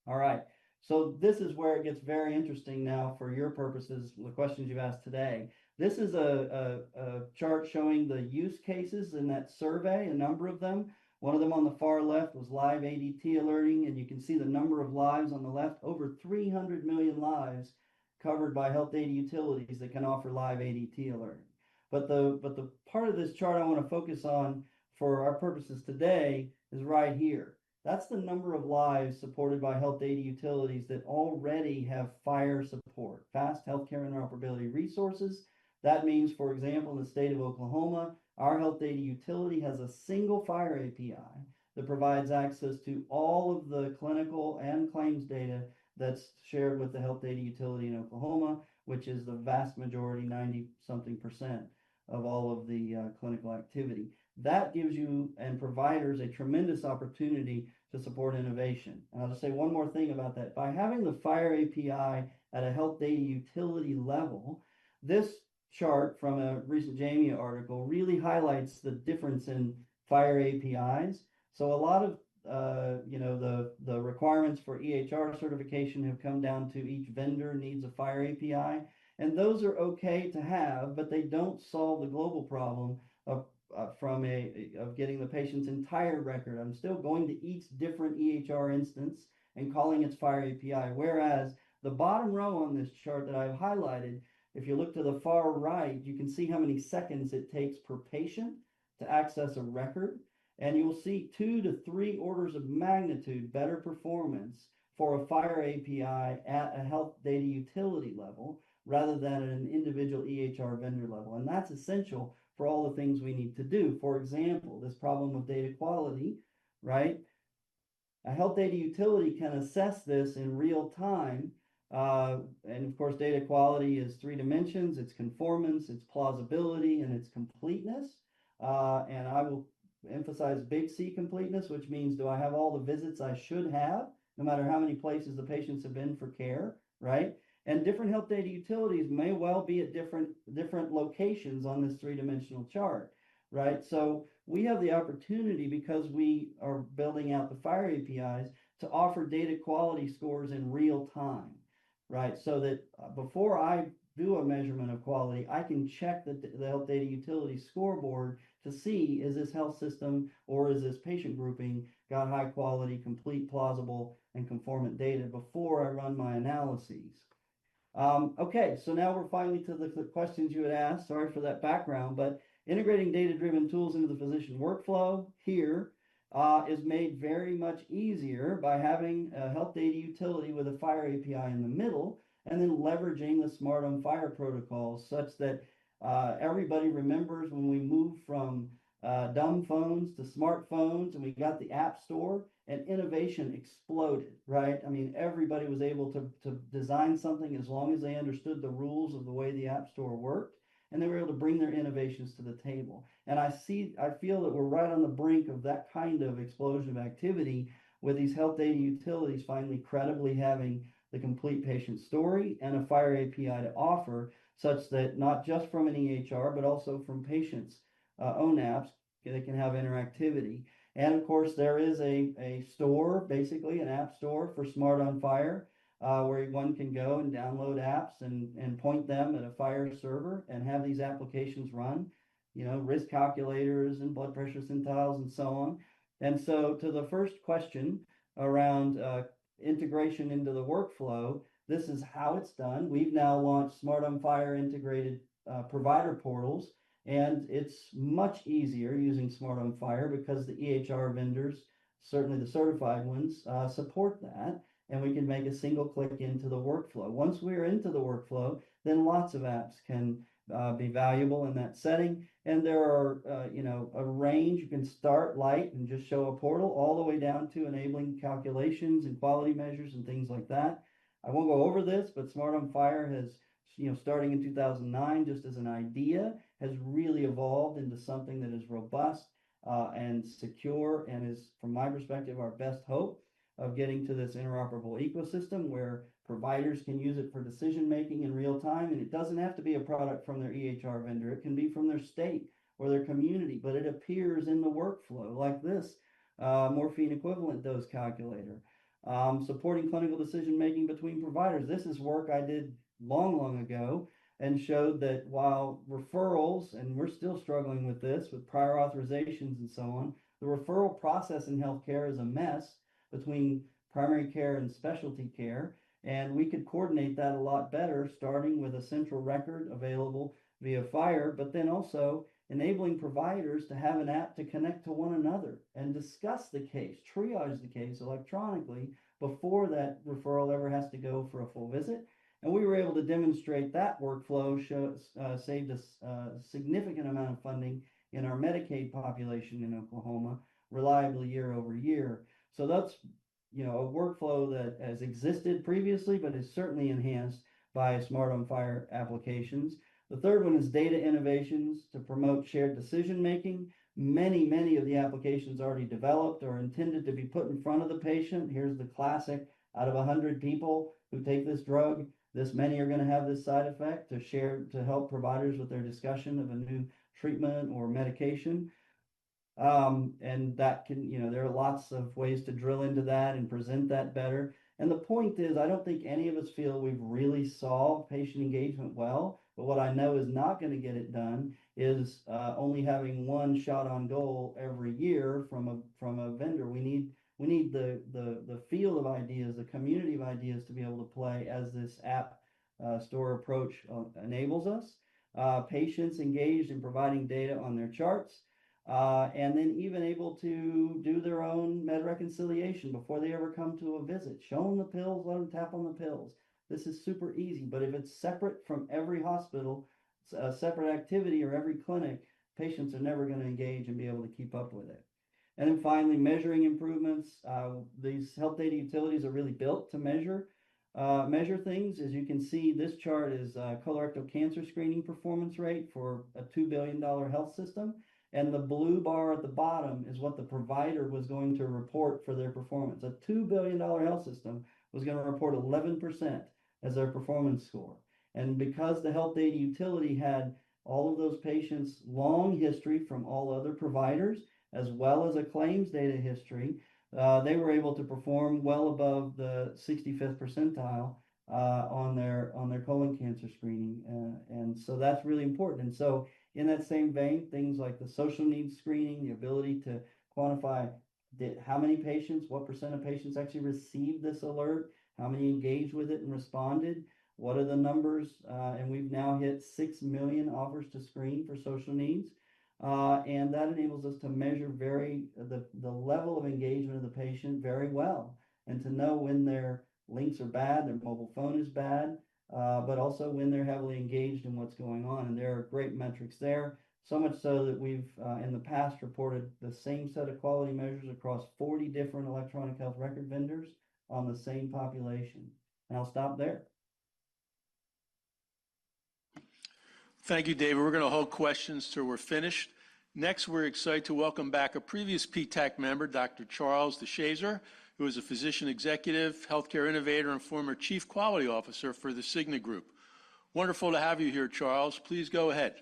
All right, so this is where it gets very interesting now for your purposes, the questions you've asked today. This is a chart showing the use cases in that survey, a number of them. One of them on the far left was live ADT alerting, and you can see the number of lives on the left, over 300 million lives covered by health data utilities that can offer live ADT alerting. But the part of this chart I want to focus on for our purposes today is right here. That's the number of lives supported by health data utilities that already have FHIR support, fast healthcare interoperability resources. That means, for example, in the state of Oklahoma, our health data utility has a single FHIR API that provides access to all of the clinical and claims data that's shared with the health data utility in Oklahoma, which is the vast majority, 90-something% of all of the clinical activity. That gives you and providers a tremendous opportunity to support innovation. And I'll just say one more thing about that. By having the FHIR API at a health data utility level, this chart from a recent JAMIA article really highlights the difference in FHIR APIs. So a lot of the requirements for EHR certification have come down to each vendor needs a FHIR API, and those are okay to have, but they don't solve the global problem of getting the patient's entire record. I'm still going to each different EHR instance and calling its FHIR API, whereas the bottom row on this chart that I've highlighted, if you look to the far right, you can see how many seconds it takes per patient to access a record. And you'll see 2 to 3 orders of magnitude better performance for a FHIR API at a health data utility level rather than at an individual EHR vendor level. And that's essential for all the things we need to do. For example, this problem of data quality, right? A health data utility can assess this in real time. And of course, data quality is 3 dimensions: its conformance, its plausibility, and its completeness. And I will emphasize big C completeness, which means, do I have all the visits I should have, no matter how many places the patients have been for care, right? And different health data utilities may well be at different locations on this 3-dimensional chart, right? So we have the opportunity, because we are building out the FHIR APIs, to offer data quality scores in real time, right? So that before I do a measurement of quality, I can check the health data utility scoreboard to see, is this health system or is this patient grouping got high quality, complete, plausible, and conformant data before I run my analyses. Okay, so now we're finally to the questions you had asked. Sorry for that background, but integrating data-driven tools into the physician workflow here is made very much easier by having a health data utility with a FHIR API in the middle, and then leveraging the Smart on FHIR protocols such that everybody remembers when we moved from dumb phones to smartphones and we got the App Store, and innovation exploded, right? I mean, everybody was able to design something as long as they understood the rules of the way the App Store worked, and they were able to bring their innovations to the table. And I feel that we're right on the brink of that kind of explosion of activity with these health data utilities finally credibly having the complete patient story and a FHIR API to offer, such that not just from an EHR, but also from patients' own apps, they can have interactivity. And of course, there is a store, basically an app store for Smart on FHIR. where one can go and download apps and point them at a FHIR server and have these applications run, risk calculators and blood pressure centiles and so on. And so to the first question around integration into the workflow, this is how it's done. We've now launched Smart on FHIR integrated provider portals, and it's much easier using Smart on FHIR because the EHR vendors, certainly the certified ones, support that, and we can make a single click into the workflow. Once we're into the workflow, then lots of apps can be valuable in that setting. And there are, a range. You can start light and just show a portal all the way down to enabling calculations and quality measures and things like that. I won't go over this, but Smart on FHIR has, starting in 2009, just as an idea, has really evolved into something that is robust and secure, and is, from my perspective, our best hope of getting to this interoperable ecosystem where providers can use it for decision making in real time. And it doesn't have to be a product from their EHR vendor. It can be from their state or their community, but it appears in the workflow like this morphine equivalent dose calculator. Supporting clinical decision making between providers. This is work I did long ago and showed that while referrals, and we're still struggling with this with prior authorizations and so on, the referral process in healthcare is a mess between primary care and specialty care. And we could coordinate that a lot better, starting with a central record available via FHIR, but then also enabling providers to have an app to connect to one another and discuss the case, triage the case electronically before that referral ever has to go for a full visit. And we were able to demonstrate that workflow saved us a significant amount of funding in our Medicaid population in Oklahoma, reliably year over year. So that's a workflow that has existed previously, but is certainly enhanced by Smart on FHIR applications. The third one is data innovations to promote shared decision making. Many of the applications already developed or intended to be put in front of the patient. Here's the classic: out of 100 people who take this drug, this many are going to have this side effect, to help providers with their discussion of a new treatment or medication. And that can, there are lots of ways to drill into that and present that better. And the point is, I don't think any of us feel we've really solved patient engagement well, but what I know is not going to get it done is only having one shot on goal every year from a vendor. We need the field of ideas, the community of ideas to be able to play as this app store approach enables us. Patients engaged in providing data on their charts, and then even able to do their own med reconciliation before they ever come to a visit. Show them the pills, let them tap on the pills. This is super easy, but if it's separate from every hospital, a separate activity, or every clinic, patients are never going to engage and be able to keep up with it. And then finally, measuring improvements. These health data utilities are really built to measure things. As you can see, this chart is colorectal cancer screening performance rate for a $2 billion health system. And the blue bar at the bottom is what the provider was going to report for their performance. A $2 billion health system was going to report 11% as their performance score. And because the health data utility had all of those patients' long history from all other providers, as well as a claims data history, they were able to perform well above the 65th percentile on their colon cancer screening. And so that's really important. And so in that same vein, things like the social needs screening, the ability to quantify how many patients, what percent of patients actually received this alert, how many engaged with it and responded, what are the numbers, and we've now hit 6 million offers to screen for social needs. And that enables us to measure the level of engagement of the patient very well, and to know when their links are bad, their mobile phone is bad, but also when they're heavily engaged in what's going on. And there are great metrics there, so much so that we've in the past reported the same set of quality measures across 40 different electronic health record vendors on the same population. And I'll stop there. Thank you, David. We're going to hold questions till we're finished. Next, we're excited to welcome back a previous PTAC member, Dr. Charles DeShazer, who is a physician executive, healthcare innovator, and former chief quality officer for the Cigna Group. Wonderful to have you here, Charles. Please go ahead.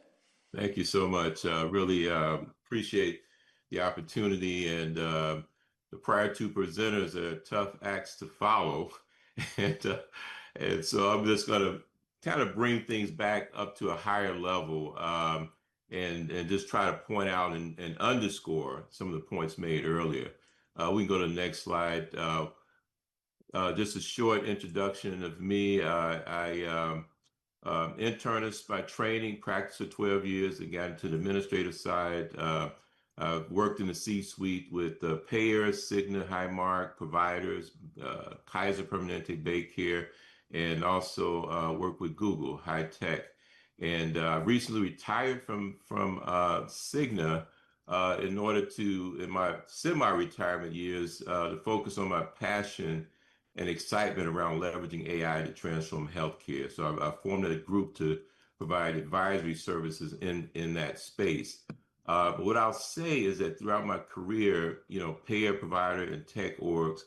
Thank you so much. Really appreciate the opportunity, and the prior two presenters are tough acts to follow. and and so I'm just going to kind of bring things back up to a higher level, and just try to point out and underscore some of the points made earlier. We can go to the next slide. Just a short introduction of me. Internist by training, practiced for 12 years, and got into the administrative side. I've worked in the C-suite with payers, Cigna, Highmark, providers, Kaiser Permanente, Baycare, and also worked with Google, High Tech. And recently retired from Cigna in order to, in my semi-retirement years, to focus on my passion and excitement around leveraging AI to transform healthcare. So I formed a group to provide advisory services in that space. But what I'll say is that throughout my career, payer, provider, and tech orgs,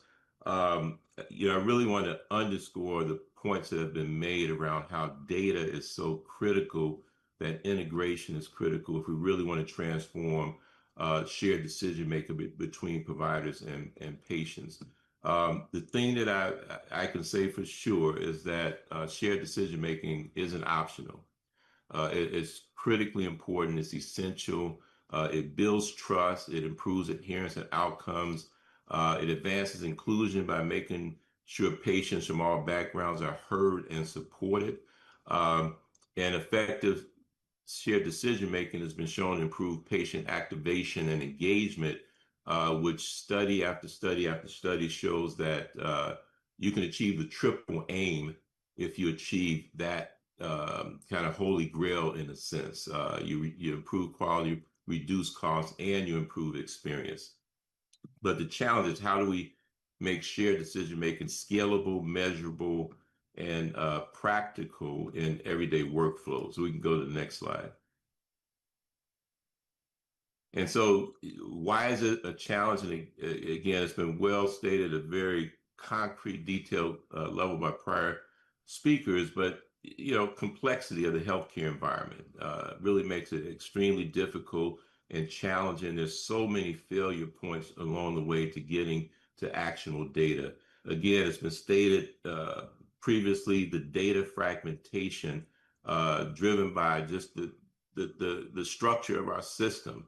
I really want to underscore the points that have been made around how data is so critical, that integration is critical if we really want to transform shared decision making between providers and patients. The thing that I can say for sure is that shared decision making isn't optional. It's critically important. It's essential. It builds trust. It improves adherence and outcomes. It advances inclusion by making sure patients from all backgrounds are heard and supported. And effective shared decision making has been shown to improve patient activation and engagement, which study after study after study shows that you can achieve the triple aim if you achieve that kind of holy grail in a sense. You improve quality, reduce costs, and you improve experience. But the challenge is, how do we make shared decision making scalable, measurable, and practical in everyday workflows? So we can go to the next slide. And so why is it a challenge? And again, it's been well stated at a very concrete, detailed level by prior speakers, but complexity of the healthcare environment really makes it extremely difficult and challenging. There's so many failure points along the way to getting to actionable data. Again, it's been stated previously, the data fragmentation driven by just the structure of our system.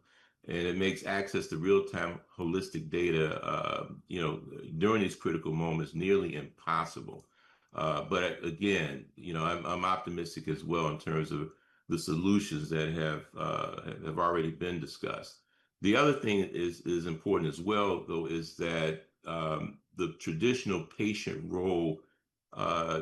And it makes access to real-time holistic data, during these critical moments nearly impossible. But again, I'm optimistic as well in terms of the solutions that have already been discussed. The other thing is important as well, though, is that the traditional patient role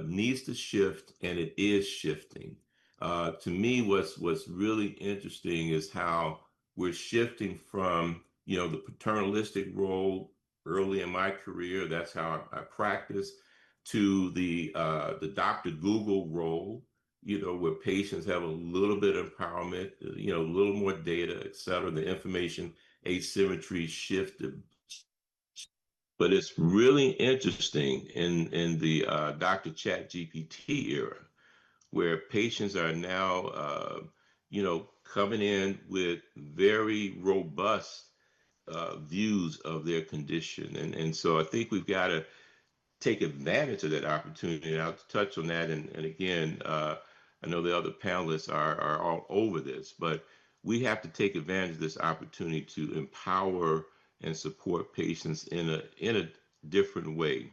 needs to shift, and it is shifting. To me, what's really interesting is how we're shifting from, the paternalistic role early in my career. That's how I practice, to the Dr. Google role, where patients have a little bit of empowerment, a little more data, et cetera. The information asymmetry shifted. But it's really interesting in the Dr. Chat GPT era, where patients are now, coming in with very robust views of their condition. And so I think we've got to take advantage of that opportunity. And I'll touch on that. And again, I know the other panelists are all over this, but we have to take advantage of this opportunity to empower and support patients in a different way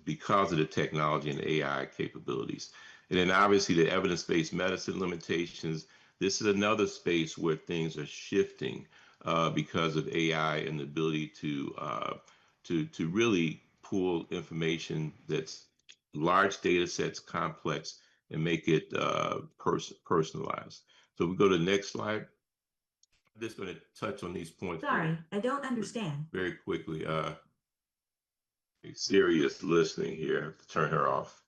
because of the technology and AI capabilities. And then obviously the evidence-based medicine limitations. This is another space where things are shifting because of AI and the ability to really pull information that's large data sets, complex, and make it personalized. So we go to the next slide. I'm just going to touch on these points. Sorry, I don't understand. Very quickly. Serious listening here. I have to turn her off.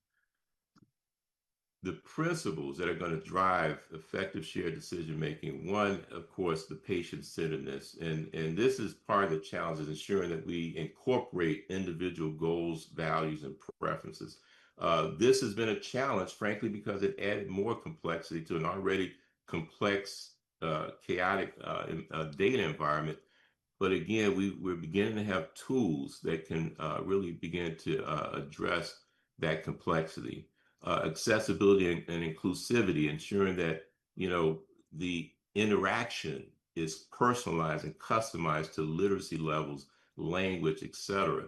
The principles that are going to drive effective shared decision making. One, of course, the patient-centeredness. And this is part of the challenge, is ensuring that we incorporate individual goals, values, and preferences. This has been a challenge, frankly, because it added more complexity to an already complex, chaotic data environment. But again, we're beginning to have tools that can really begin to address that complexity. Accessibility and inclusivity, ensuring that, the interaction is personalized and customized to literacy levels, language, etc.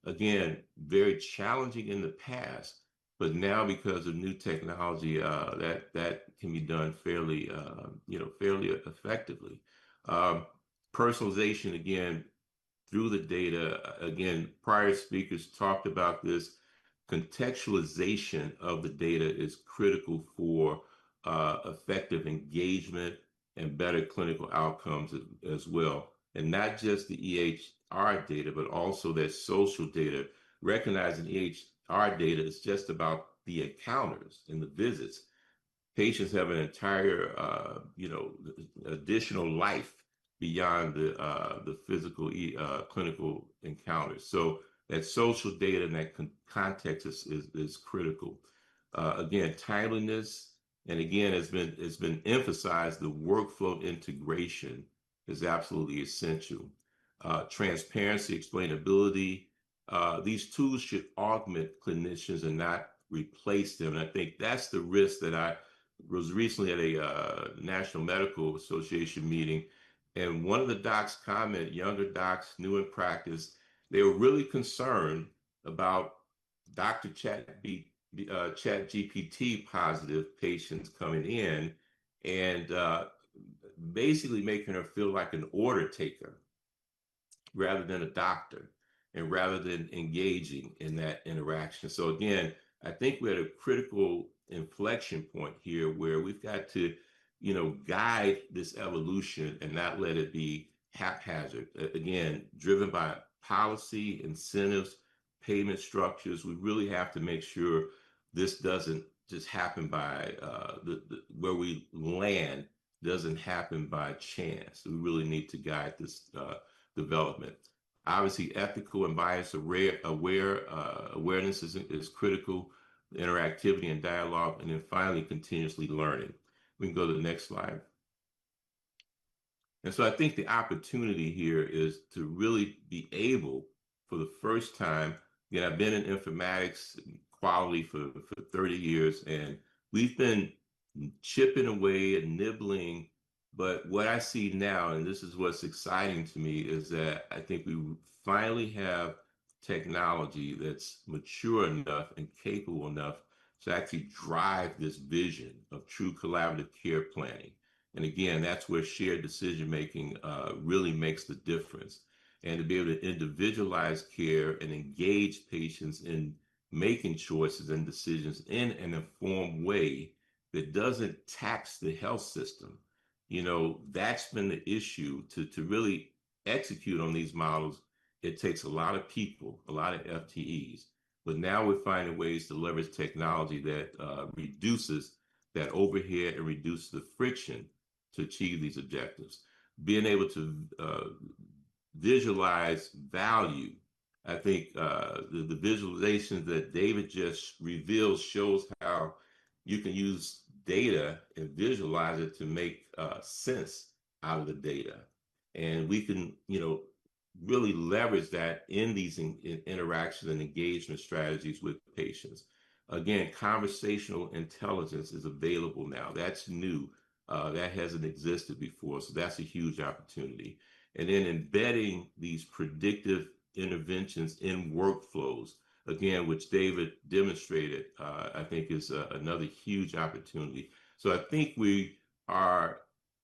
Again, very challenging in the past, but now because of new technology, that can be done fairly effectively. Um, Personalization, again, through the data. Again, prior speakers talked about this. Contextualization of the data is critical for effective engagement and better clinical outcomes as well. And not just the EHR data, but also that social data. Recognizing EHR data is just about the encounters and the visits. Patients have an entire, additional life beyond the physical clinical encounters. So that social data and that context is critical. Again, timeliness, and again, it's been emphasized, the workflow integration is absolutely essential. Transparency, explainability. These tools should augment clinicians and not replace them. And I think that's the risk that I was recently at a National Medical Association meeting, and one of the docs commented, younger docs, new in practice, they were really concerned about Dr. ChatGPT positive patients coming in and basically making her feel like an order taker rather than a doctor, and rather than engaging in that interaction. So again, I think we're at a critical inflection point here where we've got to, guide this evolution and not let it be haphazard. Again, driven by policy, incentives, payment structures. We really have to make sure this doesn't just happen by where we land doesn't happen by chance. We really need to guide this development. Obviously, ethical and bias awareness is critical, interactivity and dialogue, and then finally, continuously learning. We can go to the next slide. And so I think the opportunity here is to really be able, for the first time, again, I've been in informatics and quality for 30 years, and we've been chipping away and nibbling. But what I see now, and this is what's exciting to me, is that I think we finally have technology that's mature enough and capable enough to actually drive this vision of true collaborative care planning. And again, that's where shared decision-making really makes the difference. And to be able to individualize care and engage patients in making choices and decisions in an informed way that doesn't tax the health system. That's been the issue. To really execute on these models, it takes a lot of people, a lot of FTEs. But now we're finding ways to leverage technology that reduces that overhead and reduces the friction to achieve these objectives. Being able to visualize value. I think the visualizations that David just revealed shows how you can use data and visualize it to make sense out of the data. And we can, really leverage that in these interactions and engagement strategies with patients. Again, conversational intelligence is available now. That's new. That hasn't existed before. So that's a huge opportunity. And then embedding these predictive interventions in workflows, again, which David demonstrated, I think is another huge opportunity. So I think we are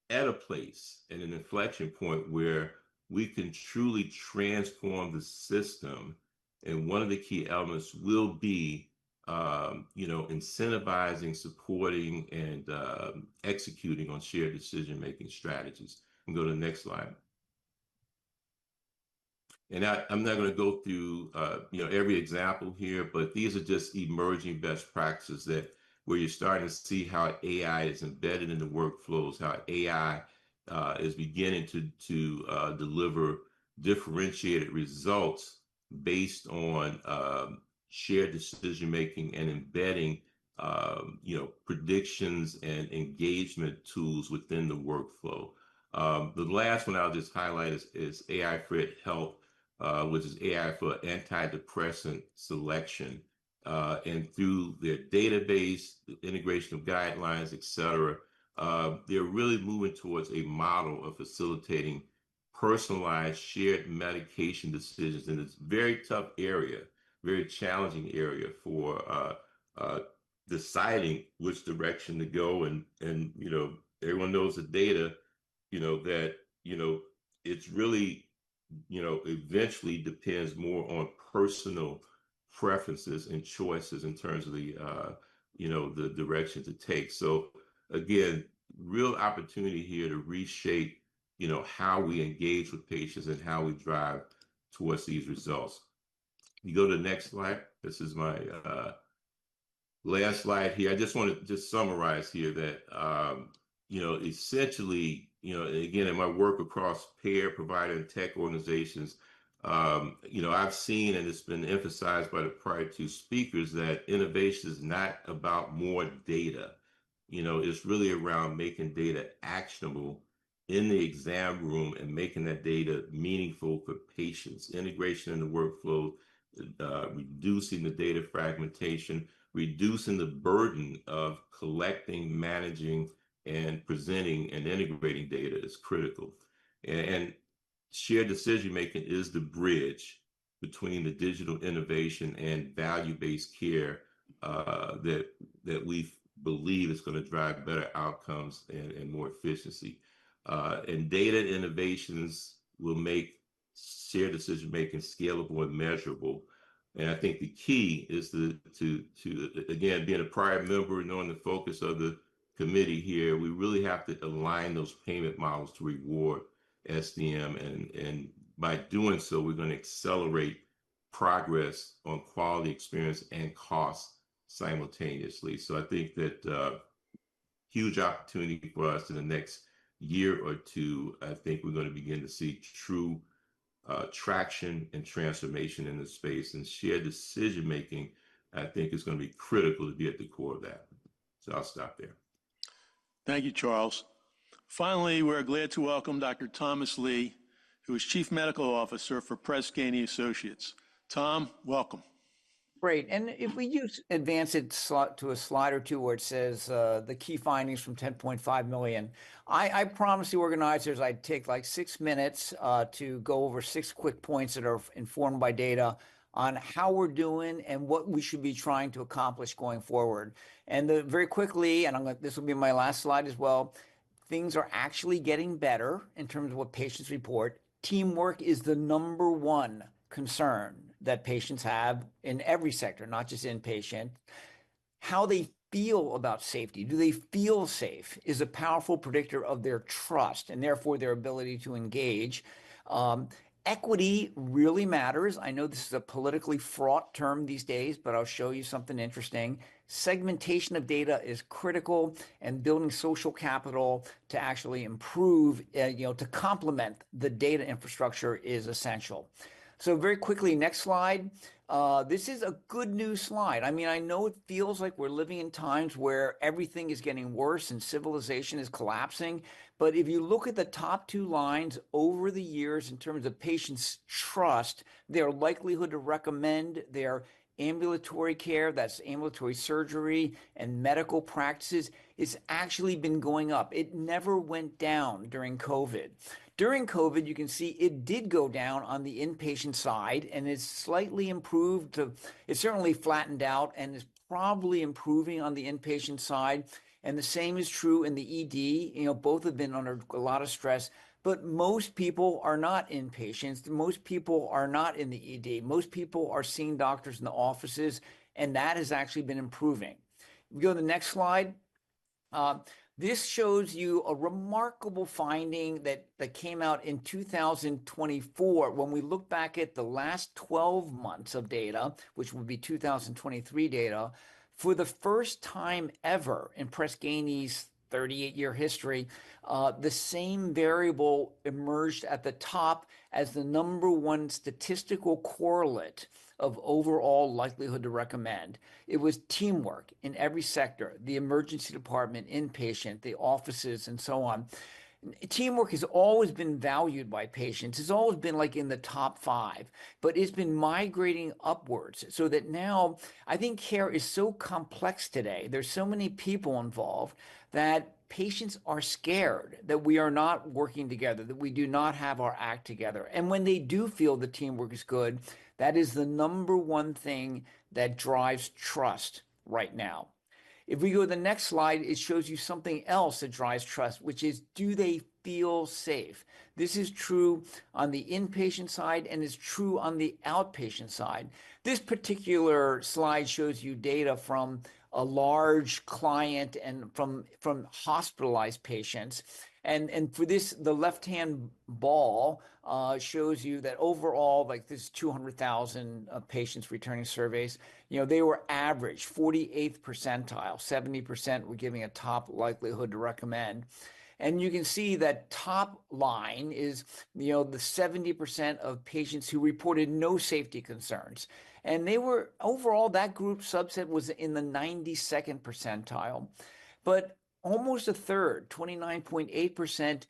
at a place, at an inflection point where we can truly transform the system. And one of the key elements will be, incentivizing, supporting, and executing on shared decision-making strategies. And go to the next slide. And I'm not going to go through, every example here, but these are just emerging best practices that where you're starting to see how AI is embedded in the workflows, how AI is beginning to deliver differentiated results based on shared decision making and embedding predictions and engagement tools within the workflow. The last one I'll just highlight is AI for Health, which is AI for antidepressant selection. And through their database, the integration of guidelines, et cetera, they're really moving towards a model of facilitating personalized shared medication decisions in this very tough area, very challenging area for deciding which direction to go. And everyone knows the data, that it's really eventually depends more on personal preferences and choices in terms of the direction to take. So again, real opportunity here to reshape how we engage with patients and how we drive towards these results. You go to the next slide. This is my last slide here. I just want to summarize here that essentially, again, in my work across payer, provider, and tech organizations, I've seen, and it's been emphasized by the prior two speakers, that innovation is not about more data. It's really around making data actionable in the exam room and making that data meaningful for patients. Integration in the workflow, reducing the data fragmentation, reducing the burden of collecting, managing, and presenting and integrating data is critical. And shared decision making is the bridge between the digital innovation and value-based care that we believe is going to drive better outcomes and more efficiency. And data innovations will make shared decision making scalable and measurable. And I think the key is to again, being a prior member, knowing the focus of the committee here, we really have to align those payment models to reward SDM, and by doing so, we're going to accelerate progress on quality, experience, and cost simultaneously. So I think that huge opportunity for us in the next year or two. I think we're going to begin to see true traction and transformation in the space, and shared decision making, I think, is going to be critical to be at the core of that. So I'll stop there. Thank you, Charles. Finally, we're glad to welcome Dr. Thomas Lee, who is Chief Medical Officer for Press Ganey Associates. Tom, welcome. Great. And if we advance it to a slide or two where it says the key findings from 10.5 million, I promised the organizers I'd take like 6 minutes to go over 6 quick points that are informed by data on how we're doing and what we should be trying to accomplish going forward. And very quickly, and this will be my last slide as well, things are actually getting better in terms of what patients report. Teamwork is the #1 concern that patients have in every sector, not just inpatient. How they feel about safety, do they feel safe, is a powerful predictor of their trust and therefore their ability to engage. Equity really matters. I know this is a politically fraught term these days, but I'll show you something interesting. Segmentation of data is critical, and building social capital to actually improve, to complement the data infrastructure is essential. So very quickly, next slide. This is a good news slide. I mean, I know it feels like we're living in times where everything is getting worse and civilization is collapsing. But if you look at the top 2 lines over the years in terms of patients' trust, their likelihood to recommend their ambulatory care, that's ambulatory surgery and medical practices, it's actually been going up. It never went down during COVID. During COVID, you can see it did go down on the inpatient side, and it's slightly improved. It's certainly flattened out and is probably improving on the inpatient side. And the same is true in the ED. Both have been under a lot of stress, but most people are not inpatients. Most people are not in the ED. Most people are seeing doctors in the offices, and that has actually been improving. We go to the next slide. This shows you a remarkable finding that came out in 2024 when we look back at the last 12 months of data, which would be 2023 data. For the first time ever in Press Ganey's 38-year history, the same variable emerged at the top as the #1 statistical correlate of overall likelihood to recommend. It was teamwork in every sector, the emergency department, inpatient, the offices, and so on. teamwork has always been valued by patients. It's always been like in the top 5, but it's been migrating upwards so that now I think care is so complex today. There's so many people involved that patients are scared that we are not working together, that we do not have our act together. And when they do feel the teamwork is good, that is the number one thing that drives trust right now. If we go to the next slide, it shows you something else that drives trust, which is, do they feel safe? This is true on the inpatient side and is true on the outpatient side. This particular slide shows you data from a large client and from hospitalized patients. And for this, the left-hand ball shows you that overall, like this 200,000 patients returning surveys, they were average 48th percentile, 70% were giving a top likelihood to recommend. And you can see that top line is, the 70% of patients who reported no safety concerns. And they were, overall, that group subset was in the 92nd percentile. But almost a third, 29.8%,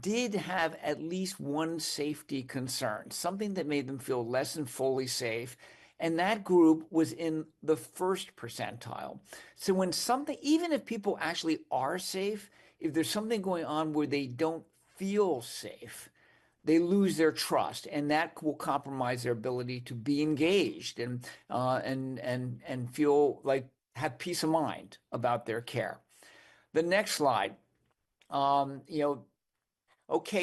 did have at least one safety concern, something that made them feel less than fully safe. And that group was in the 1st percentile. So when something, even if people actually are safe, if there's something going on where they don't feel safe, they lose their trust, and that will compromise their ability to be engaged and feel like have peace of mind about their care. The next slide, okay,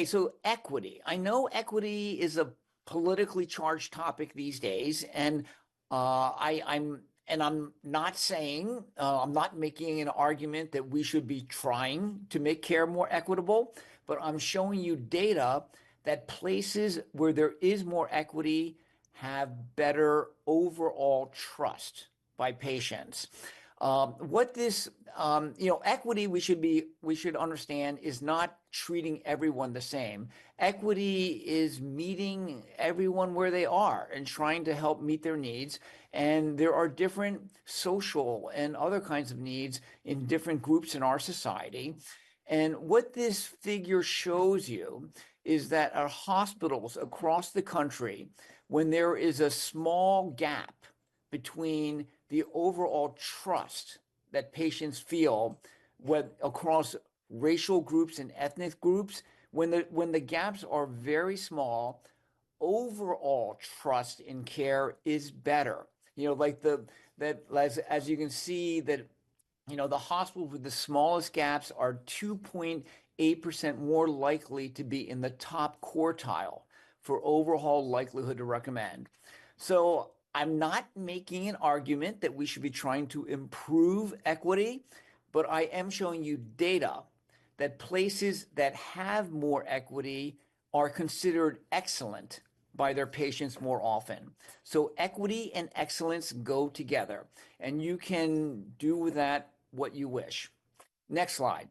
so equity. I know equity is a politically charged topic these days, and I'm not saying, I'm not making an argument that we should be trying to make care more equitable, but I'm showing you data that places where there is more equity have better overall trust by patients. What this, equity we should understand is not treating everyone the same. Equity is meeting everyone where they are and trying to help meet their needs. And there are different social and other kinds of needs in different groups in our society. And what this figure shows you is that our hospitals across the country, when there is a small gap between the overall trust that patients feel across racial groups and ethnic groups, when the gaps are very small, overall trust in care is better. As you can see that, the hospitals with the smallest gaps are 2.8% more likely to be in the top quartile for overall likelihood to recommend. So I'm not making an argument that we should be trying to improve equity, but I am showing you data that places that have more equity are considered excellent by their patients more often. So equity and excellence go together, and you can do with that what you wish. Next slide.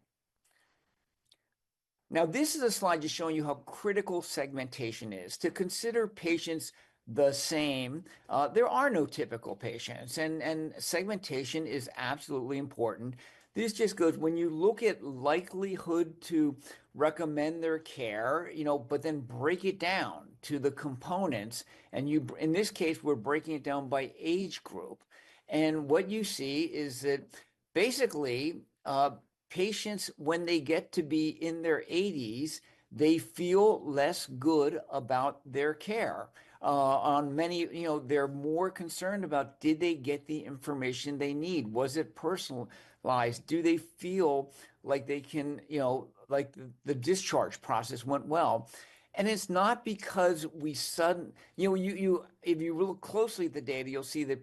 Now, this is a slide just showing you how critical segmentation is. To consider patients the same, there are no typical patients, and segmentation is absolutely important. This just goes, when you look at likelihood to recommend their care, but then break it down to the components, and in this case, we're breaking it down by age group. And what you see is that basically, patients, when they get to be in their 80s, they feel less good about their care. On many, they're more concerned about, did they get the information they need? Was it personalized? Do they feel like they can, like the discharge process went well? And it's not because if you look closely at the data, you'll see that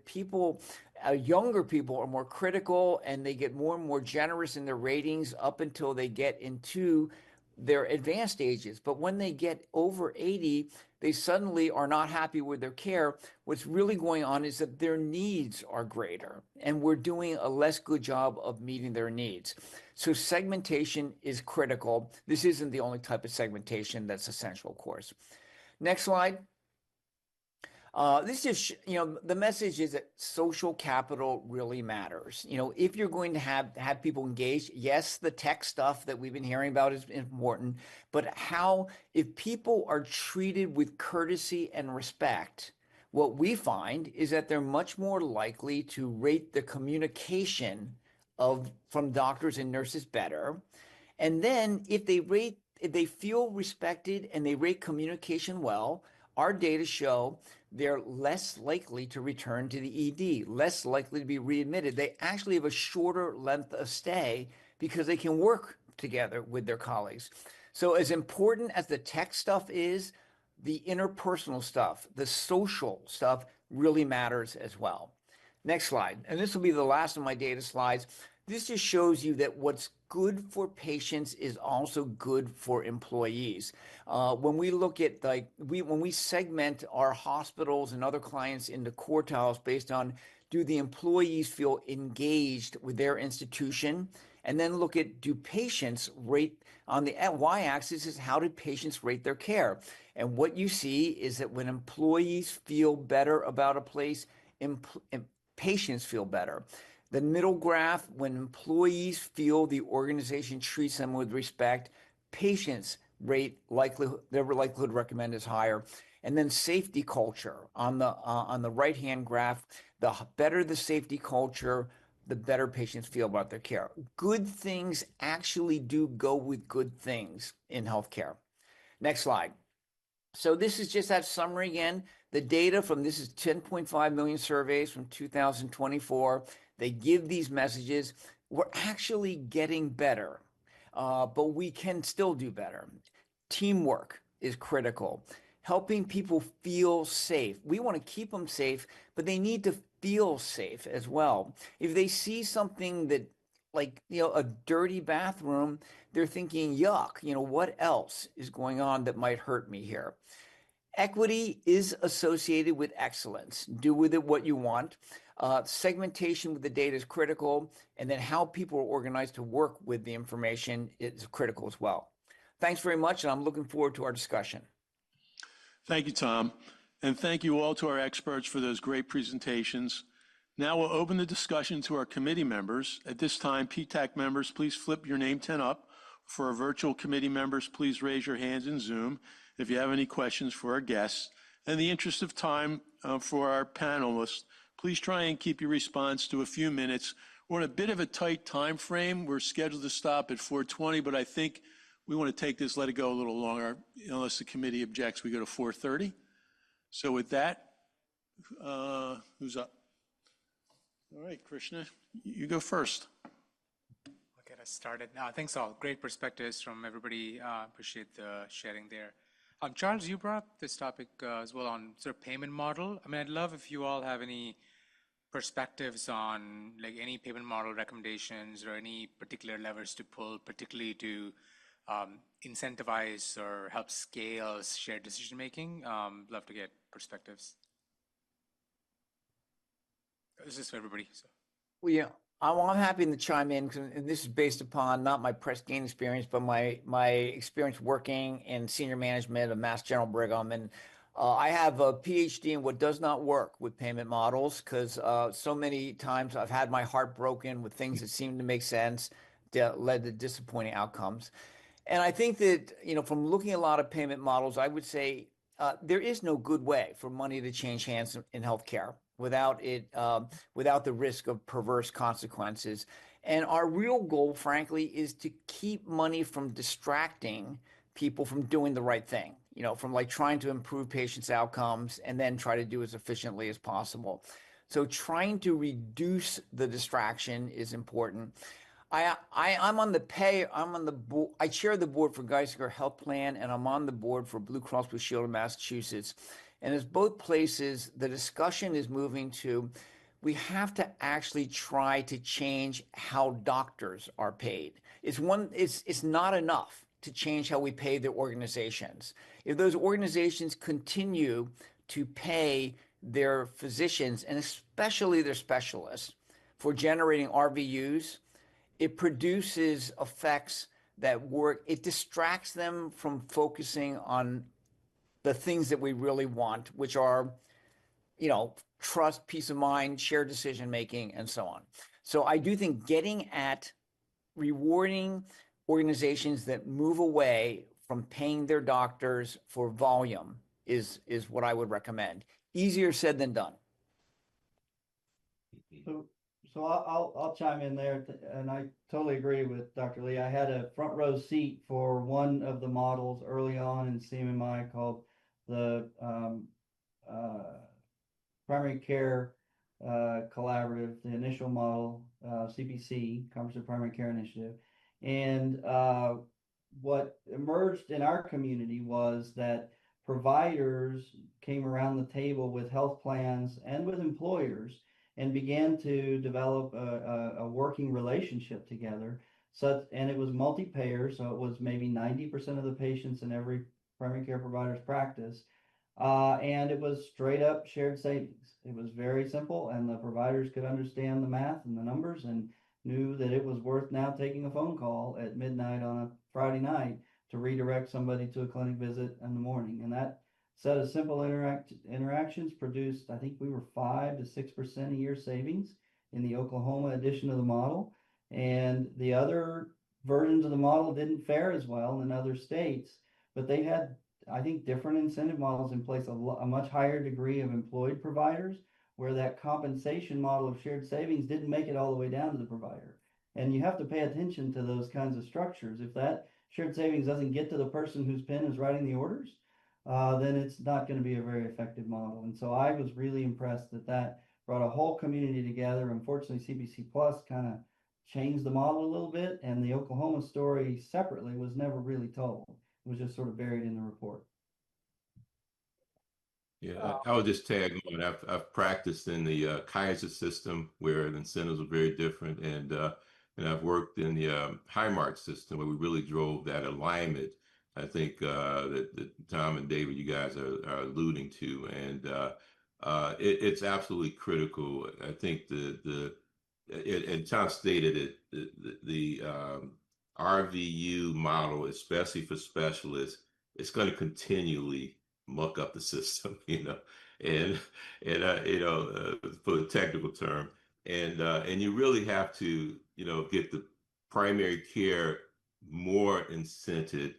younger people are more critical, and they get more and more generous in their ratings up until they get into their advanced ages. But when they get over 80, they suddenly are not happy with their care. What's really going on is that their needs are greater, and we're doing a less good job of meeting their needs. So segmentation is critical. This isn't the only type of segmentation that's essential, of course. Next slide. This is, the message is that social capital really matters. If you're going to have people engaged, yes, the tech stuff that we've been hearing about is important, but if people are treated with courtesy and respect, what we find is that they're much more likely to rate the communication from doctors and nurses better. And then if they feel respected and they rate communication well, our data show they're less likely to return to the ED, less likely to be readmitted. They actually have a shorter length of stay because they can work together with their colleagues. So as important as the tech stuff is, the interpersonal stuff, the social stuff really matters as well. Next slide. And this will be the last of my data slides. This just shows you that what's good for patients is also good for employees. When we look at when we segment our hospitals and other clients into quartiles based on do the employees feel engaged with their institution, and then look at do patients rate on the y-axis is how do patients rate their care. And what you see is that when employees feel better about a place, patients feel better. The middle graph, when employees feel the organization treats them with respect, patients rate their likelihood to recommend is higher. And then safety culture on the right-hand graph, the better the safety culture, the better patients feel about their care. Good things actually do go with good things in healthcare. Next slide. So this is just that summary again. The data from this is 10.5 million surveys from 2024. They give these messages. We're actually getting better, but we can still do better. Teamwork is critical. Helping people feel safe. We want to keep them safe, but they need to feel safe as well. If they see something that like, a dirty bathroom, they're thinking, yuck, what else is going on that might hurt me here? Equity is associated with excellence. Do with it what you want. Segmentation with the data is critical, and then how people are organized to work with the information is critical as well. Thanks very much, and I'm looking forward to our discussion. Thank you, Tom. And thank you all to our experts for those great presentations. Now we'll open the discussion to our committee members. At this time, PTAC members, please flip your name 10 up. For our virtual committee members, please raise your hands in Zoom if you have any questions for our guests. In the interest of time for our panelists, please try and keep your response to a few minutes. We're in a bit of a tight time frame. We're scheduled to stop at 4:20, but I think we want to take this, let it go a little longer. Unless the committee objects, we go to 4:30. So with that, who's up? All right, Krishna, you go first. I'll get us started. Thanks all. Great perspectives from everybody. Appreciate the sharing there. Charles, you brought up this topic as well on sort of payment model. I mean, I'd love if you all have any perspectives on like any payment model recommendations or any particular levers to pull, particularly to incentivize or help scale shared decision making. Love to get perspectives. This is for everybody. So. Well, yeah, I'm happy to chime in, and this is based upon not my press gain experience, but my experience working in senior management of Mass General Brigham. And I have a PhD in what does not work with payment models, because so many times I've had my heart broken with things that seemed to make sense that led to disappointing outcomes. And I think that, from looking at a lot of payment models, I would say there is no good way for money to change hands in healthcare without the risk of perverse consequences. And our real goal, frankly, is to keep money from distracting people from doing the right thing, from like trying to improve patients' outcomes and then try to do as efficiently as possible. So trying to reduce the distraction is important. I'm on the board. I chair the board for Geisinger Health Plan, and I'm on the board for Blue Cross Blue Shield of Massachusetts. And as both places, the discussion is moving to, we have to actually try to change how doctors are paid. It's not enough to change how we pay their organizations. If those organizations continue to pay their physicians, and especially their specialists, for generating RVUs, it produces effects that work. It distracts them from focusing on the things that we really want, which are trust, peace of mind, shared decision making, and so on. So I do think getting at rewarding organizations that move away from paying their doctors for volume is what I would recommend. Easier said than done. So I'll chime in there, and I totally agree with Dr. Lee. I had a front row seat for one of the models early on in CMMI called the Primary Care Collaborative, the initial model, CPC, Comprehensive Primary Care Initiative. And what emerged in our community was that providers came around the table with health plans and with employers and began to develop a working relationship together. And it was multi-payer, so it was maybe 90% of the patients in every primary care provider's practice. And it was straight up shared savings. It was very simple, and the providers could understand the math and the numbers and knew that it was worth now taking a phone call at midnight on a Friday night to redirect somebody to a clinic visit in the morning. And that set of simple interactions produced, I think we were 5 to 6% a year savings in the Oklahoma edition of the model. And the other versions of the model didn't fare as well in other states, but they had, I think, different incentive models in place, a much higher degree of employed providers, where that compensation model of shared savings didn't make it all the way down to the provider. And you have to pay attention to those kinds of structures. If that shared savings doesn't get to the person whose pen is writing the orders, then it's not going to be a very effective model. And so I was really impressed that brought a whole community together. Unfortunately, CPC Plus kind of changed the model a little bit, and the Oklahoma story separately was never really told. It was just sort of buried in the report. Yeah, I would just tag on. I've practiced in the Kaiser system where the incentives were very different, and I've worked in the Highmark system where we really drove that alignment. I think that Tom and David, you guys are alluding to, and it's absolutely critical. I think and Tom stated it, the RVU model, especially for specialists, it's going to continually muck up the system, and for the technical term, and you really have to, get the primary care more incented.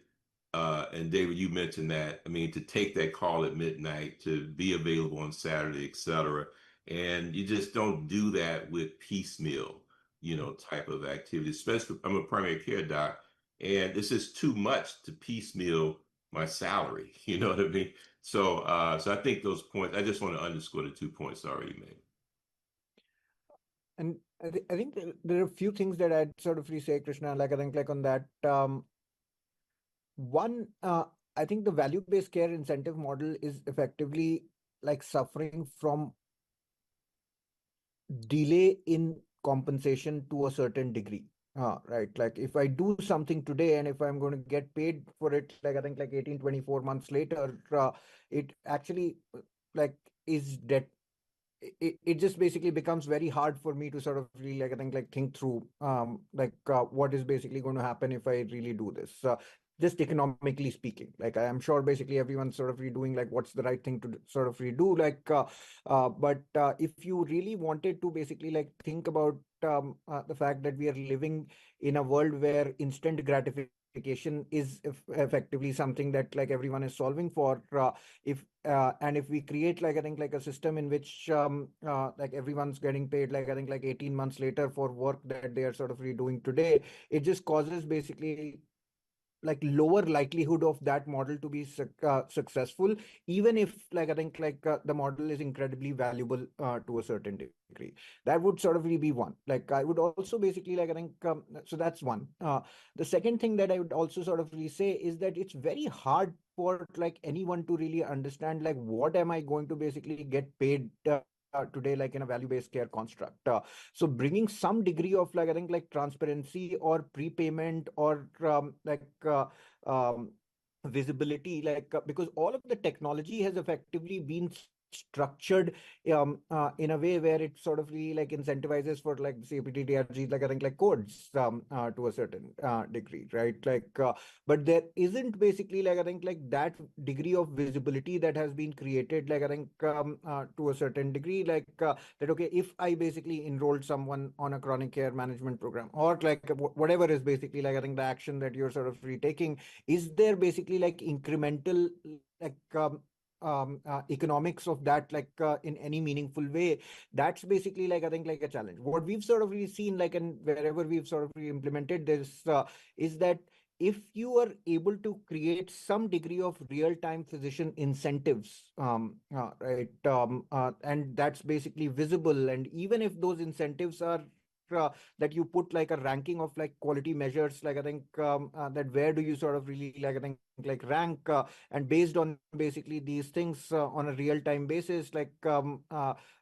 And David, you mentioned that. I mean, to take that call at midnight, to be available on Saturday, et cetera. And you just don't do that with piecemeal, type of activity. Especially, I'm a primary care doc, and it's just too much to piecemeal my salary. You know what I mean? So I think those points, I just want to underscore the 2 points already made. And I think there are a few things that I'd sort of say, Krishna, like I think like on that. One, I think the value-based care incentive model is effectively like suffering from delay in compensation to a certain degree. Right. Like if I do something today and if I'm going to get paid for it, like I think like 18, 24 months later, it actually like is that it just basically becomes very hard for me to sort of really like I think like think through what is basically going to happen if I really do this. Just economically speaking, like I am sure basically everyone's sort of redoing like what's the right thing to sort of redo, but if you really wanted to basically like think about the fact that we are living in a world where instant gratification is effectively something that like everyone is solving for, if we create like I think like a system in which like everyone's getting paid like I think like 18 months later for work that they are sort of redoing today, it just causes basically like lower likelihood of that model to be successful, even if like I think like the model is incredibly valuable to a certain degree. That would sort of really be one. Like I would also basically like I think so that's one. The second thing that I would also sort of really say is that it's very hard for like anyone to really understand like what am I going to basically get paid today, like in a value-based care construct. So bringing some degree of like I think like transparency or prepayment or visibility, like because all of the technology has effectively been structured in a way where it sort of really like incentivizes for like say PTAC, like I think like codes to a certain degree, right? But there isn't basically like I think like that degree of visibility that has been created, like I think to a certain degree, that okay, if I basically enrolled someone on a chronic care management program, or like whatever is basically like I think the action that you're sort of retaking, is there basically like incremental like economics of that in any meaningful way? That's basically like I think like a challenge. What we've sort of really seen, like, and wherever we've sort of implemented this, is that if you are able to create some degree of real-time physician incentives, right, and that's basically visible, and even if those incentives are that you put like a ranking of like quality measures, like I think that where do you sort of really like I think like rank, and based on basically these things on a real-time basis, we'll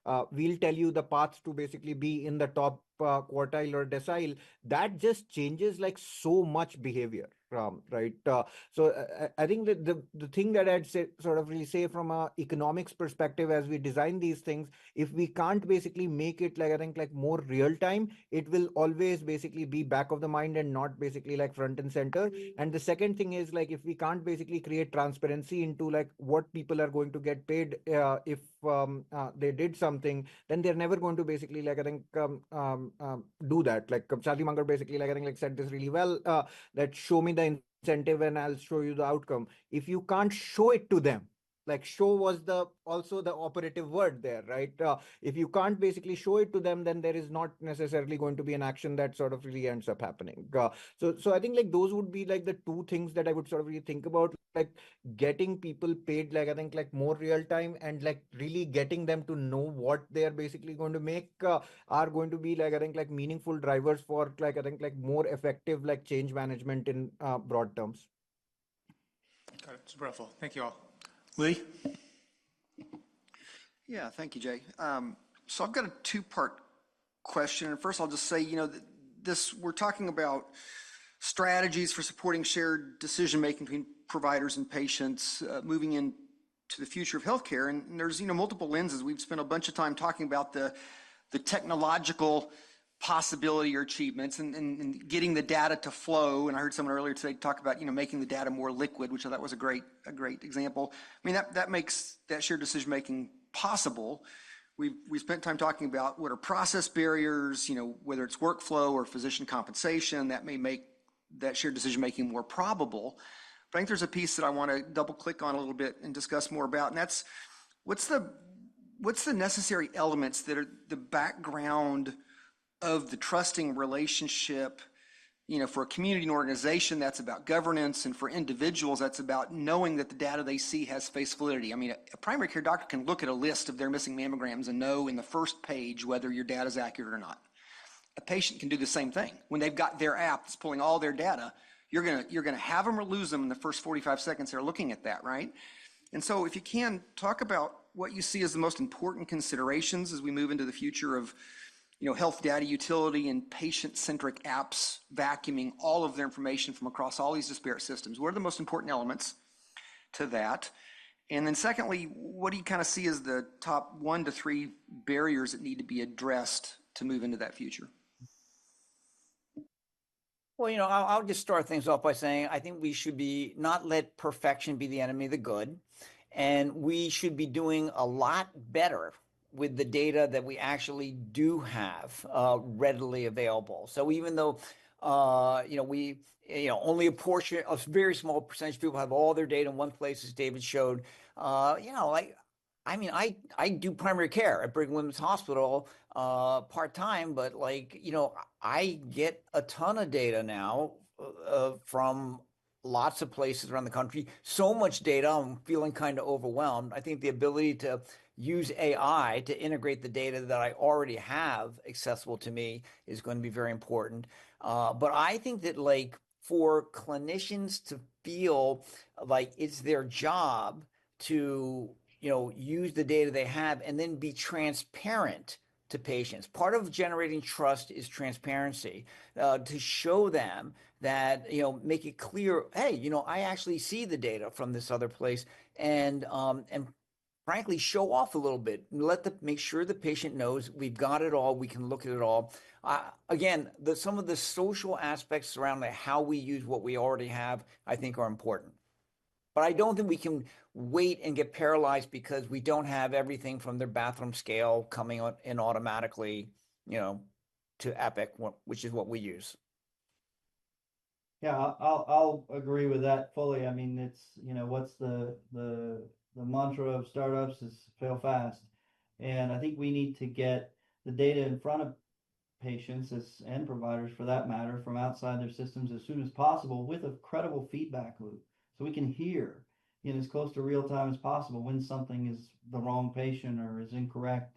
tell you the path to basically be in the top quartile or decile. That just changes like so much behavior, right? I think that the thing that I'd say sort of really say from a economics perspective, as we design these things, if we can't basically make it like I think like more real time, it will always basically be back of the mind and not basically like front and center. And the second thing is, like, if we can't basically create transparency into like what people are going to get paid if they did something, then they're never going to basically like I think do that. Like Charlie Munger basically like I think like said this really well, that show me the incentive and I'll show you the outcome. If you can't show it to them, like show was also the operative word there, right? If you can't basically show it to them, then there is not necessarily going to be an action that sort of really ends up happening. So I think like those would be like the two things that I would sort of really think about, like getting people paid, like I think like more real time, and like really getting them to know what they're basically going to make, are going to be like I think like meaningful drivers for like I think like more effective like change management in broad terms. Got it. Super helpful. Thank you all. Lee? Yeah, thank you, Jay. So I've got a two-part question. And first, I'll just say, we're talking about strategies for supporting shared decision-making between providers and patients moving into the future of healthcare. And there's, multiple lenses. We've spent a bunch of time talking about the technological possibility or achievements and getting the data to flow. And I heard someone earlier today talk about, making the data more liquid, which I thought was a great example. I mean, that makes that shared decision-making possible. We spent time talking about what are process barriers, whether it's workflow or physician compensation, that may make that shared decision-making more probable. But I think there's a piece that I want to double click on a little bit and discuss more about, and that's what's the necessary elements that are the background of the trusting relationship, for a community and organization, that's about governance, and for individuals, that's about knowing that the data they see has face validity. I mean, a primary care doctor can look at a list of their missing mammograms and know in the first page whether your data is accurate or not. A patient can do the same thing. When they've got their app that's pulling all their data, you're gonna have them or lose them in the first 45 seconds they're looking at that, right? And so if you can, talk about what you see as the most important considerations as we move into the future of health data utility and patient-centric apps vacuuming all of their information from across all these disparate systems. What are the most important elements to that? And then secondly, what do you kind of see as the top 1 to 3 barriers that need to be addressed to move into that future? Well, I'll just start things off by saying I think we should not let perfection be the enemy of the good. And we should be doing a lot better with the data that we actually do have readily available. So even though, we, only a very small percentage of people have all their data in one place, as David showed, I do primary care at Brigham Women's Hospital part-time, but I get a ton of data now from lots of places around the country, so much data, I'm feeling kind of overwhelmed. I think the ability to use AI to integrate the data that I already have accessible to me is going to be very important. But I think that for clinicians to feel like it's their job to, use the data they have and then be transparent to patients. Part of generating trust is transparency, to show them that, make it clear, hey, I actually see the data from this other place, and frankly, show off a little bit and make sure the patient knows we've got it all. We can look at it all. Again, some of the social aspects around how we use what we already have, I think, are important. But I don't think we can wait and get paralyzed because we don't have everything from their bathroom scale coming in automatically, to Epic, which is what we use. Yeah, I'll agree with that fully. I mean, it's, what's the mantra of startups is fail fast. And I think we need to get the data in front of patients and providers for that matter from outside their systems as soon as possible with a credible feedback loop. So we can hear in as close to real time as possible when something is the wrong patient or is incorrect,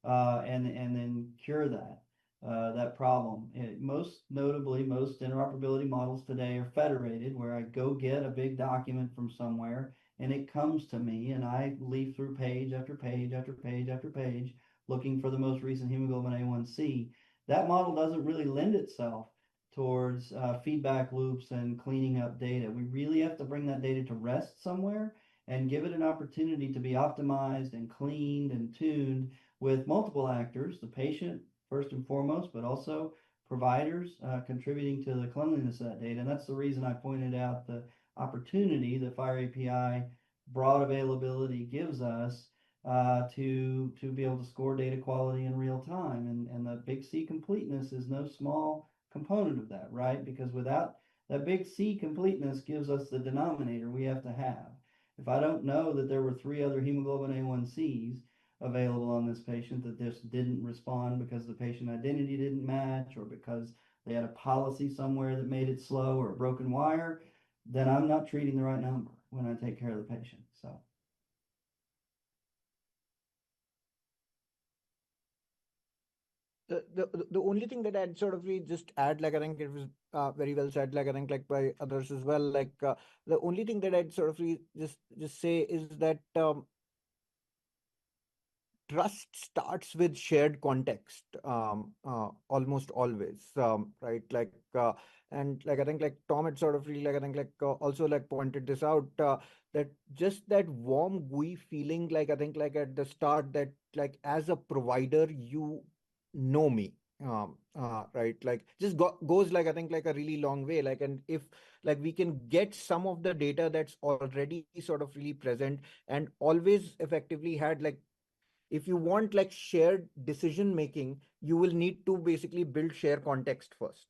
and then cure that problem. Most notably, most interoperability models today are federated, where I go get a big document from somewhere and it comes to me and I leaf through page after page after page after page looking for the most recent hemoglobin A1C. That model doesn't really lend itself towards feedback loops and cleaning up data. We really have to bring that data to rest somewhere and give it an opportunity to be optimized and cleaned and tuned with multiple actors, the patient first and foremost, but also providers contributing to the cleanliness of that data. And that's the reason I pointed out the opportunity that Fire API broad availability gives us to be able to score data quality in real time. And the big C completeness is no small component of that, right? Because without that big C completeness gives us the denominator we have to have. If I don't know that there were 3 other hemoglobin A1Cs available on this patient that just didn't respond because the patient identity didn't match or because they had a policy somewhere that made it slow or a broken wire, then I'm not treating the right number when I take care of the patient. So. The only thing that I'd sort of really just add, like I think it was very well said, like I think like by others as well, like the only thing that I'd sort of really just say is that trust starts with shared context, almost always, right? Like, and like I think like Tom had sort of really like I think like also like pointed this out, that just that warm gooey feeling, like I think like at the start that like as a provider you know me, right? Like just goes like I think like a really long way. Like, and if like we can get some of the data that's already sort of really present and always effectively had like, if you want like shared decision making, you will need to basically build share context first,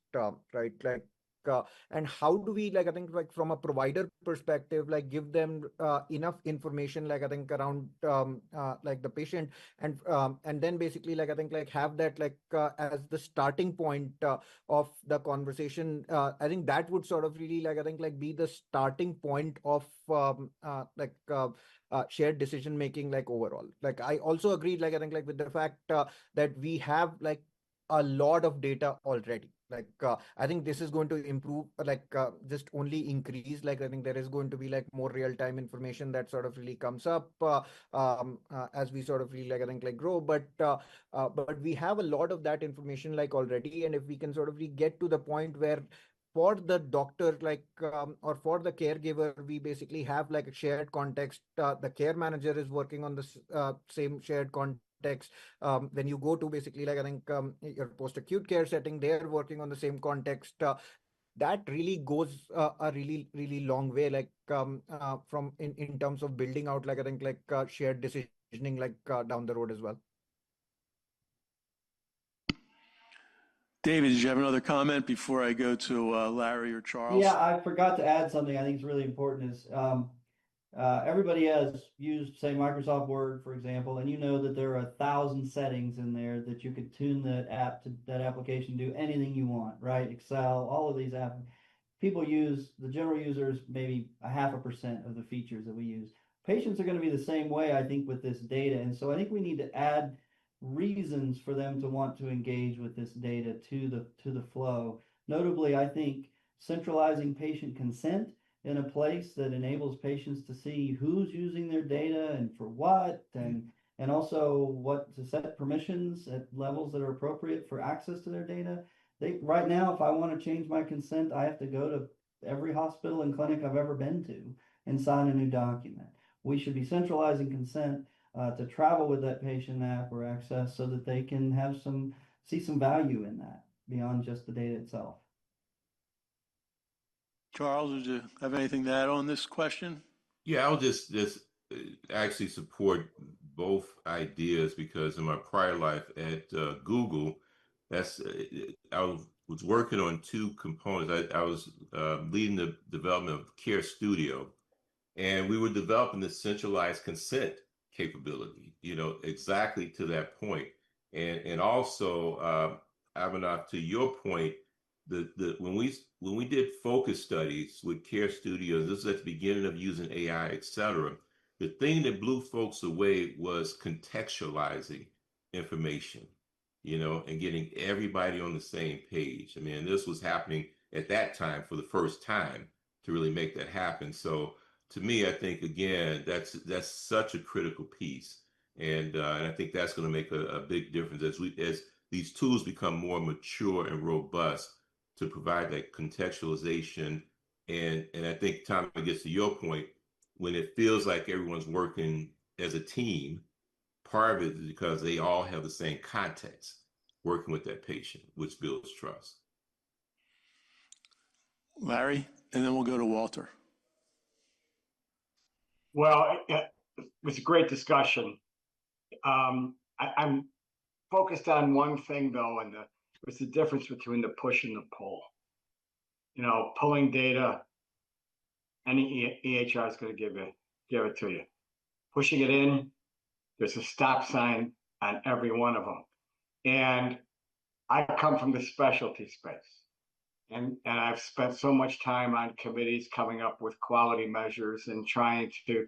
right? Like, and how do we like I think like from a provider perspective, like give them enough information, like I think around like the patient, and then basically like I think like have that like as the starting point of the conversation. I think that would sort of really like I think like be the starting point of shared decision making like overall. Like I also agreed like I think like with the fact that we have like a lot of data already. Like I think this is going to improve, just only increase. Like I think there is going to be like more real time information that sort of really comes up as we sort of really like I think like grow. But we have a lot of that information like already, and if we can sort of really get to the point where for the doctor, like or for the caregiver, we basically have like a shared context. The care manager is working on this same shared context. When you go to basically like I think your post-acute care setting, they're working on the same context. That really goes a really long way, like from in terms of building out like I think like shared decisioning like down the road as well. David, did you have another comment before I go to Larry or Charles? Yeah, I forgot to add something I think is really important is everybody has used, say, Microsoft Word, for example, and you know that there are 1,000 settings in there that you could tune that app to that application to do anything you want, right? Excel, all of these apps. People use, the general users, maybe 0.5% of the features that we use. Patients are going to be the same way, I think, with this data. And so I think we need to add reasons for them to want to engage with this data to the flow. Notably, I think centralizing patient consent in a place that enables patients to see who's using their data and for what, and also what to set permissions at levels that are appropriate for access to their data. Right now, if I want to change my consent, I have to go to every hospital and clinic I've ever been to and sign a new document. We should be centralizing consent to travel with that patient app or access so that they can have see some value in that beyond just the data itself. Charles, would you have anything to add on this question? Yeah, I'll just actually support both ideas because in my prior life at Google, I was working on two components. I was leading the development of Care Studio, and we were developing the centralized consent capability, exactly to that point. And also, Abhinav, to your point, when we did focus studies with Care Studios, this is at the beginning of using AI, et cetera, the thing that blew folks away was contextualizing information, and getting everybody on the same page. I mean, this was happening at that time for the first time to really make that happen. So to me, I think again, that's such a critical piece, and I think that's going to make a big difference as these tools become more mature and robust to provide that contextualization. And I think, Tom, it gets to your point, when it feels like everyone's working as a team, part of it is because they all have the same context working with that patient, which builds trust. Larry, and then we'll go to Walter. Well, it was a great discussion. I'm focused on one thing though, and it's the difference between the push and the pull. Pulling data, any EHR is going to give it to you. Pushing it in, there's a stop sign on every one of them. And I come from the specialty space, and I've spent so much time on committees coming up with quality measures and trying to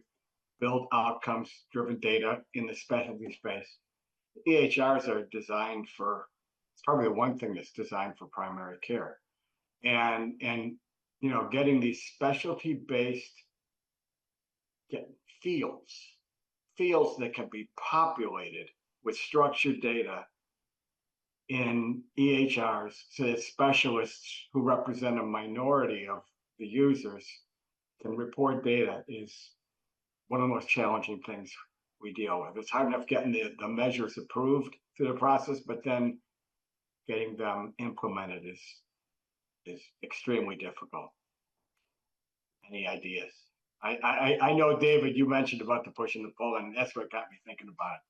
build outcomes-driven data in the specialty space. EHRs are designed for, it's probably the one thing that's designed for primary care. And getting these specialty-based fields that can be populated with structured data in EHRs so that specialists who represent a minority of the users can report data is one of the most challenging things we deal with. It's hard enough getting the measures approved through the process, but then getting them implemented is extremely difficult. Any ideas? I know, David, you mentioned about the push and the pull, and that's what got me thinking about it.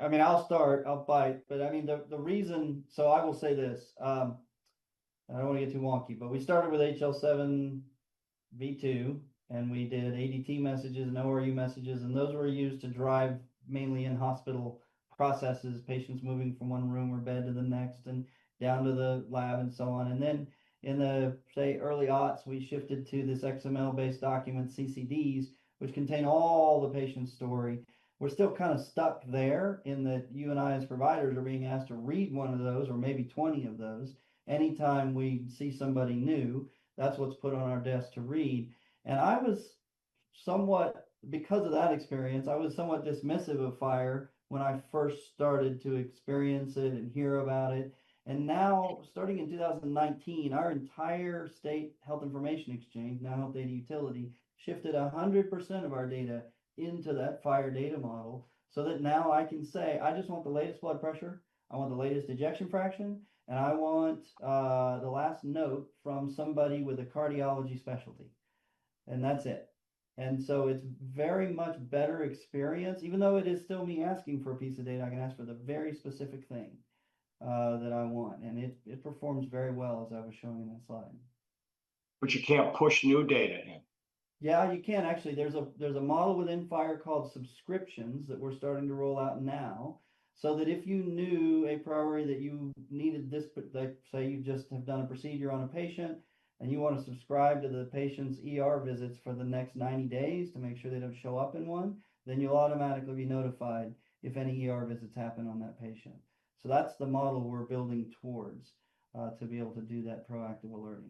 I mean, I'll bite, but I mean, the reason, so I will say this, I don't want to get too wonky, but we started with HL7 V2, and we did ADT messages and ORU messages, and those were used to drive mainly in hospital processes, patients moving from one room or bed to the next and down to the lab and so on. And then in the, say, early aughts, we shifted to this XML-based document, CCDs, which contain all the patient's story. We're still kind of stuck there in that you and I as providers are being asked to read one of those or maybe 20 of those. Anytime we see somebody new, that's what's put on our desk to read. And I was somewhat, because of that experience, I was somewhat dismissive of FHIR when I first started to experience it and hear about it. And now, starting in 2019, our entire state health information exchange, now Health Data Utility, shifted 100% of our data into that FHIR data model so that now I can say, I just want the latest blood pressure, I want the latest ejection fraction, and I want the last note from somebody with a cardiology specialty. And that's it. And so it's very much better experience, even though it is still me asking for a piece of data, I can ask for the very specific thing that I want. And it performs very well, as I was showing in that slide. But you can't push new data in. Yeah, you can actually. There's a model within FHIR called subscriptions that we're starting to roll out now, so that if you knew a priori that you needed this, like say you just have done a procedure on a patient and you want to subscribe to the patient's ER visits for the next 90 days to make sure they don't show up in one, then you'll automatically be notified if any ER visits happen on that patient. So that's the model we're building towards to be able to do that proactive alerting.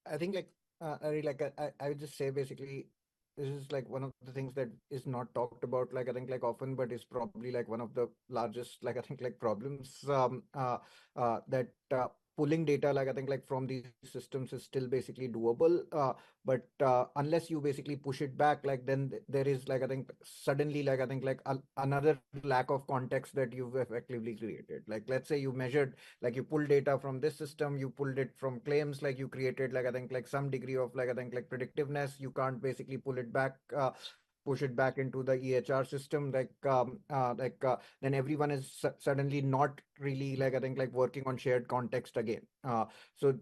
I think I would just say basically this is like one of the things that is not talked about I think often, but is probably one of the largest I think problems that pulling data, like I think, like from these systems is still basically doable. But unless you basically push it back, like then there is, like I think, suddenly, like I think, like another lack of context that you've effectively created. Like let's say you measured, like you pulled data from this system, you pulled it from claims, like you created, like I think, like some degree of, like I think, like predictiveness. You can't basically pull it back. Push it back into the EHR system, then everyone is suddenly not really, like I think, like working on shared context again. So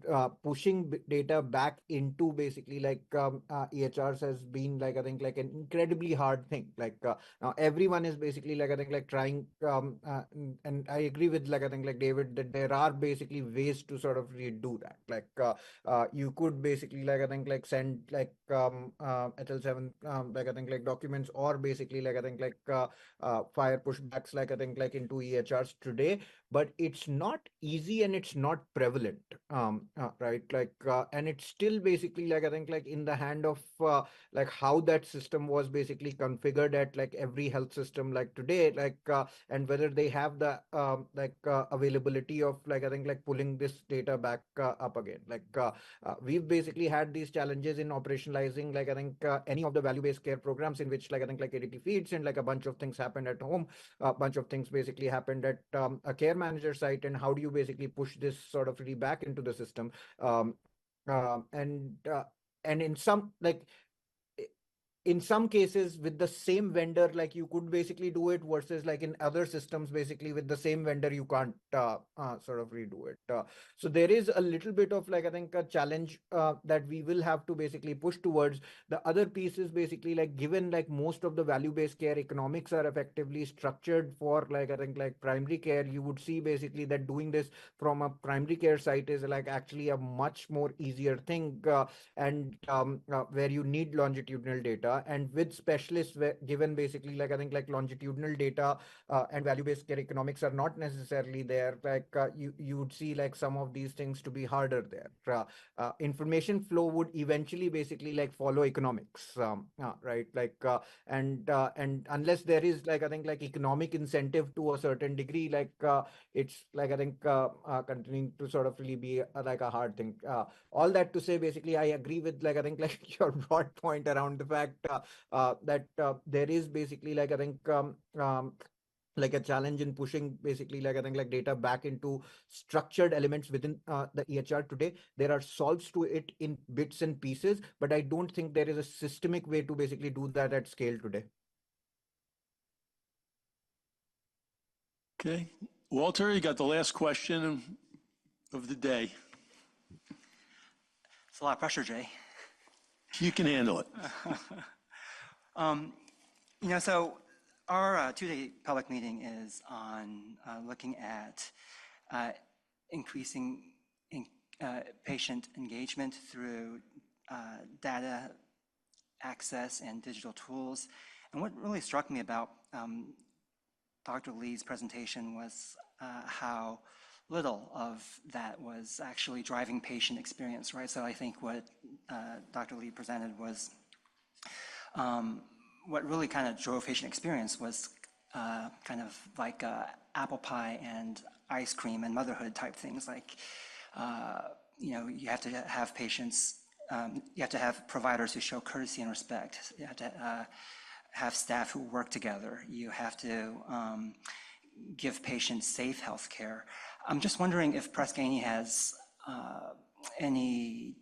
pushing data back into basically EHRs has been, like I think, like an incredibly hard thing. Now everyone is basically, like I think, like trying, and I agree with, like I think, like David, that there are basically ways to sort of redo that. You could basically, like I think, like send HL7 like I think, like documents, or basically, like I think, like fire pushbacks, like I think, like into EHRs today, but it's not easy and it's not prevalent, right? And it's still basically, like I think, like in the hand of like how that system was basically configured at like every health system like today, and whether they have the availability of, like I think, like pulling this data back up again. We've basically had these challenges in operationalizing, like I think, any of the value-based care programs in which, like I think, like ADT feeds and like a bunch of things happened at home, a bunch of things basically happened at a care manager site, and how do you basically push this sort of really back into the system? Um, and in some, in some cases with the same vendor, like you could basically do it, versus like in other systems, basically with the same vendor, you can't sort of redo it. So there is a little bit of, like I think, a challenge that we will have to basically push towards. The other piece is basically, like given like most of the value-based care economics are effectively structured for, like I think, like primary care, you would see basically that doing this from a primary care site is like actually a much more easier thing, and where you need longitudinal data, and with specialists, given basically, like I think, like longitudinal data and value-based care economics are not necessarily there, you would see like some of these things to be harder there. Information flow would eventually basically like follow economics, right? And unless there is, like I think, like economic incentive to a certain degree, it's, like I think, continuing to sort of really be like a hard thing. All that to say, basically, I agree with, like I think, like your broad point around the fact that there is basically, like I think, like a challenge in pushing basically, like I think, like data back into structured elements within the EHR today. There are solves to it in bits and pieces, but I don't think there is a systemic way to basically do that at scale today. Okay. Walter, you got the last question of the day. It's a lot of pressure, Jay. You can handle it. So our two-day public meeting is on looking at increasing patient engagement through data access and digital tools. And what really struck me about Dr. Lee's presentation was how little of that was actually driving patient experience, right? So I think what Dr. Lee presented was what really kind of drove patient experience was kind of like apple pie and ice cream and motherhood type things. Like, you have to have patients, you have to have providers who show courtesy and respect. You have to have staff who work together. You have to give patients safe health care. I'm just wondering if Press Ganey has any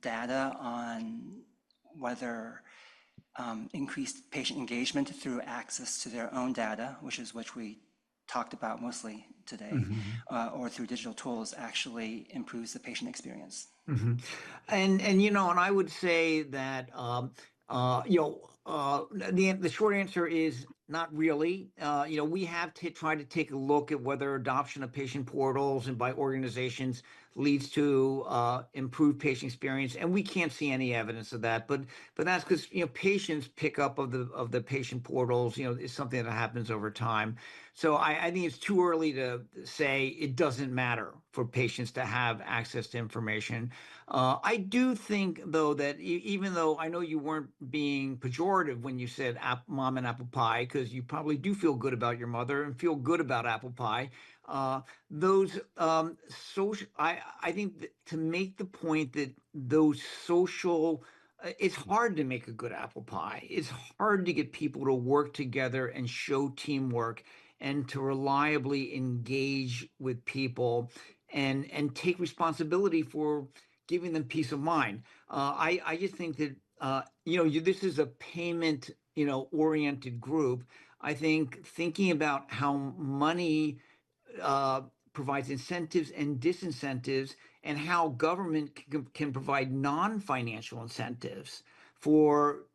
data on whether increased patient engagement through access to their own data, which we talked about mostly today, or through digital tools actually improves the patient experience. And I would say that the short answer is not really. We have tried to take a look at whether adoption of patient portals and by organizations leads to improved patient experience, and we can't see any evidence of that. But that's because patients pick up of the patient portals. Is something that happens over time. So I think it's too early to say it doesn't matter for patients to have access to information. I do think, though, that even though I know you weren't being pejorative when you said mom and apple pie, because you probably do feel good about your mother and feel good about apple pie, Those social, I think that to make the point that those social, it's hard to make a good apple pie. It's hard to get people to work together and show teamwork and to reliably engage with people and take responsibility for giving them peace of mind. I just think that this is a payment oriented group. I think thinking about how money provides incentives and disincentives, and how government can provide non-financial incentives for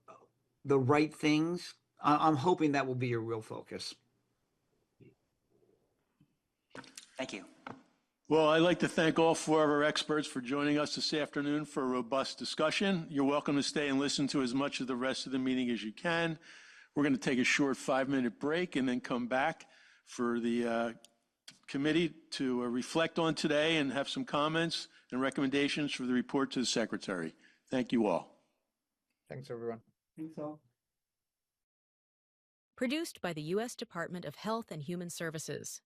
the right things. I'm hoping that will be your real focus. Thank you. Well, I'd like to thank all four of our experts for joining us this afternoon for a robust discussion. You're welcome to stay and listen to as much of the rest of the meeting as you can. We're going to take a short 5-minute break and then come back for the committee to reflect on today and have some comments and recommendations for the report to the Secretary. Thank you all. Thanks, everyone. Thanks all. Produced by the U.S. Department of Health and Human Services.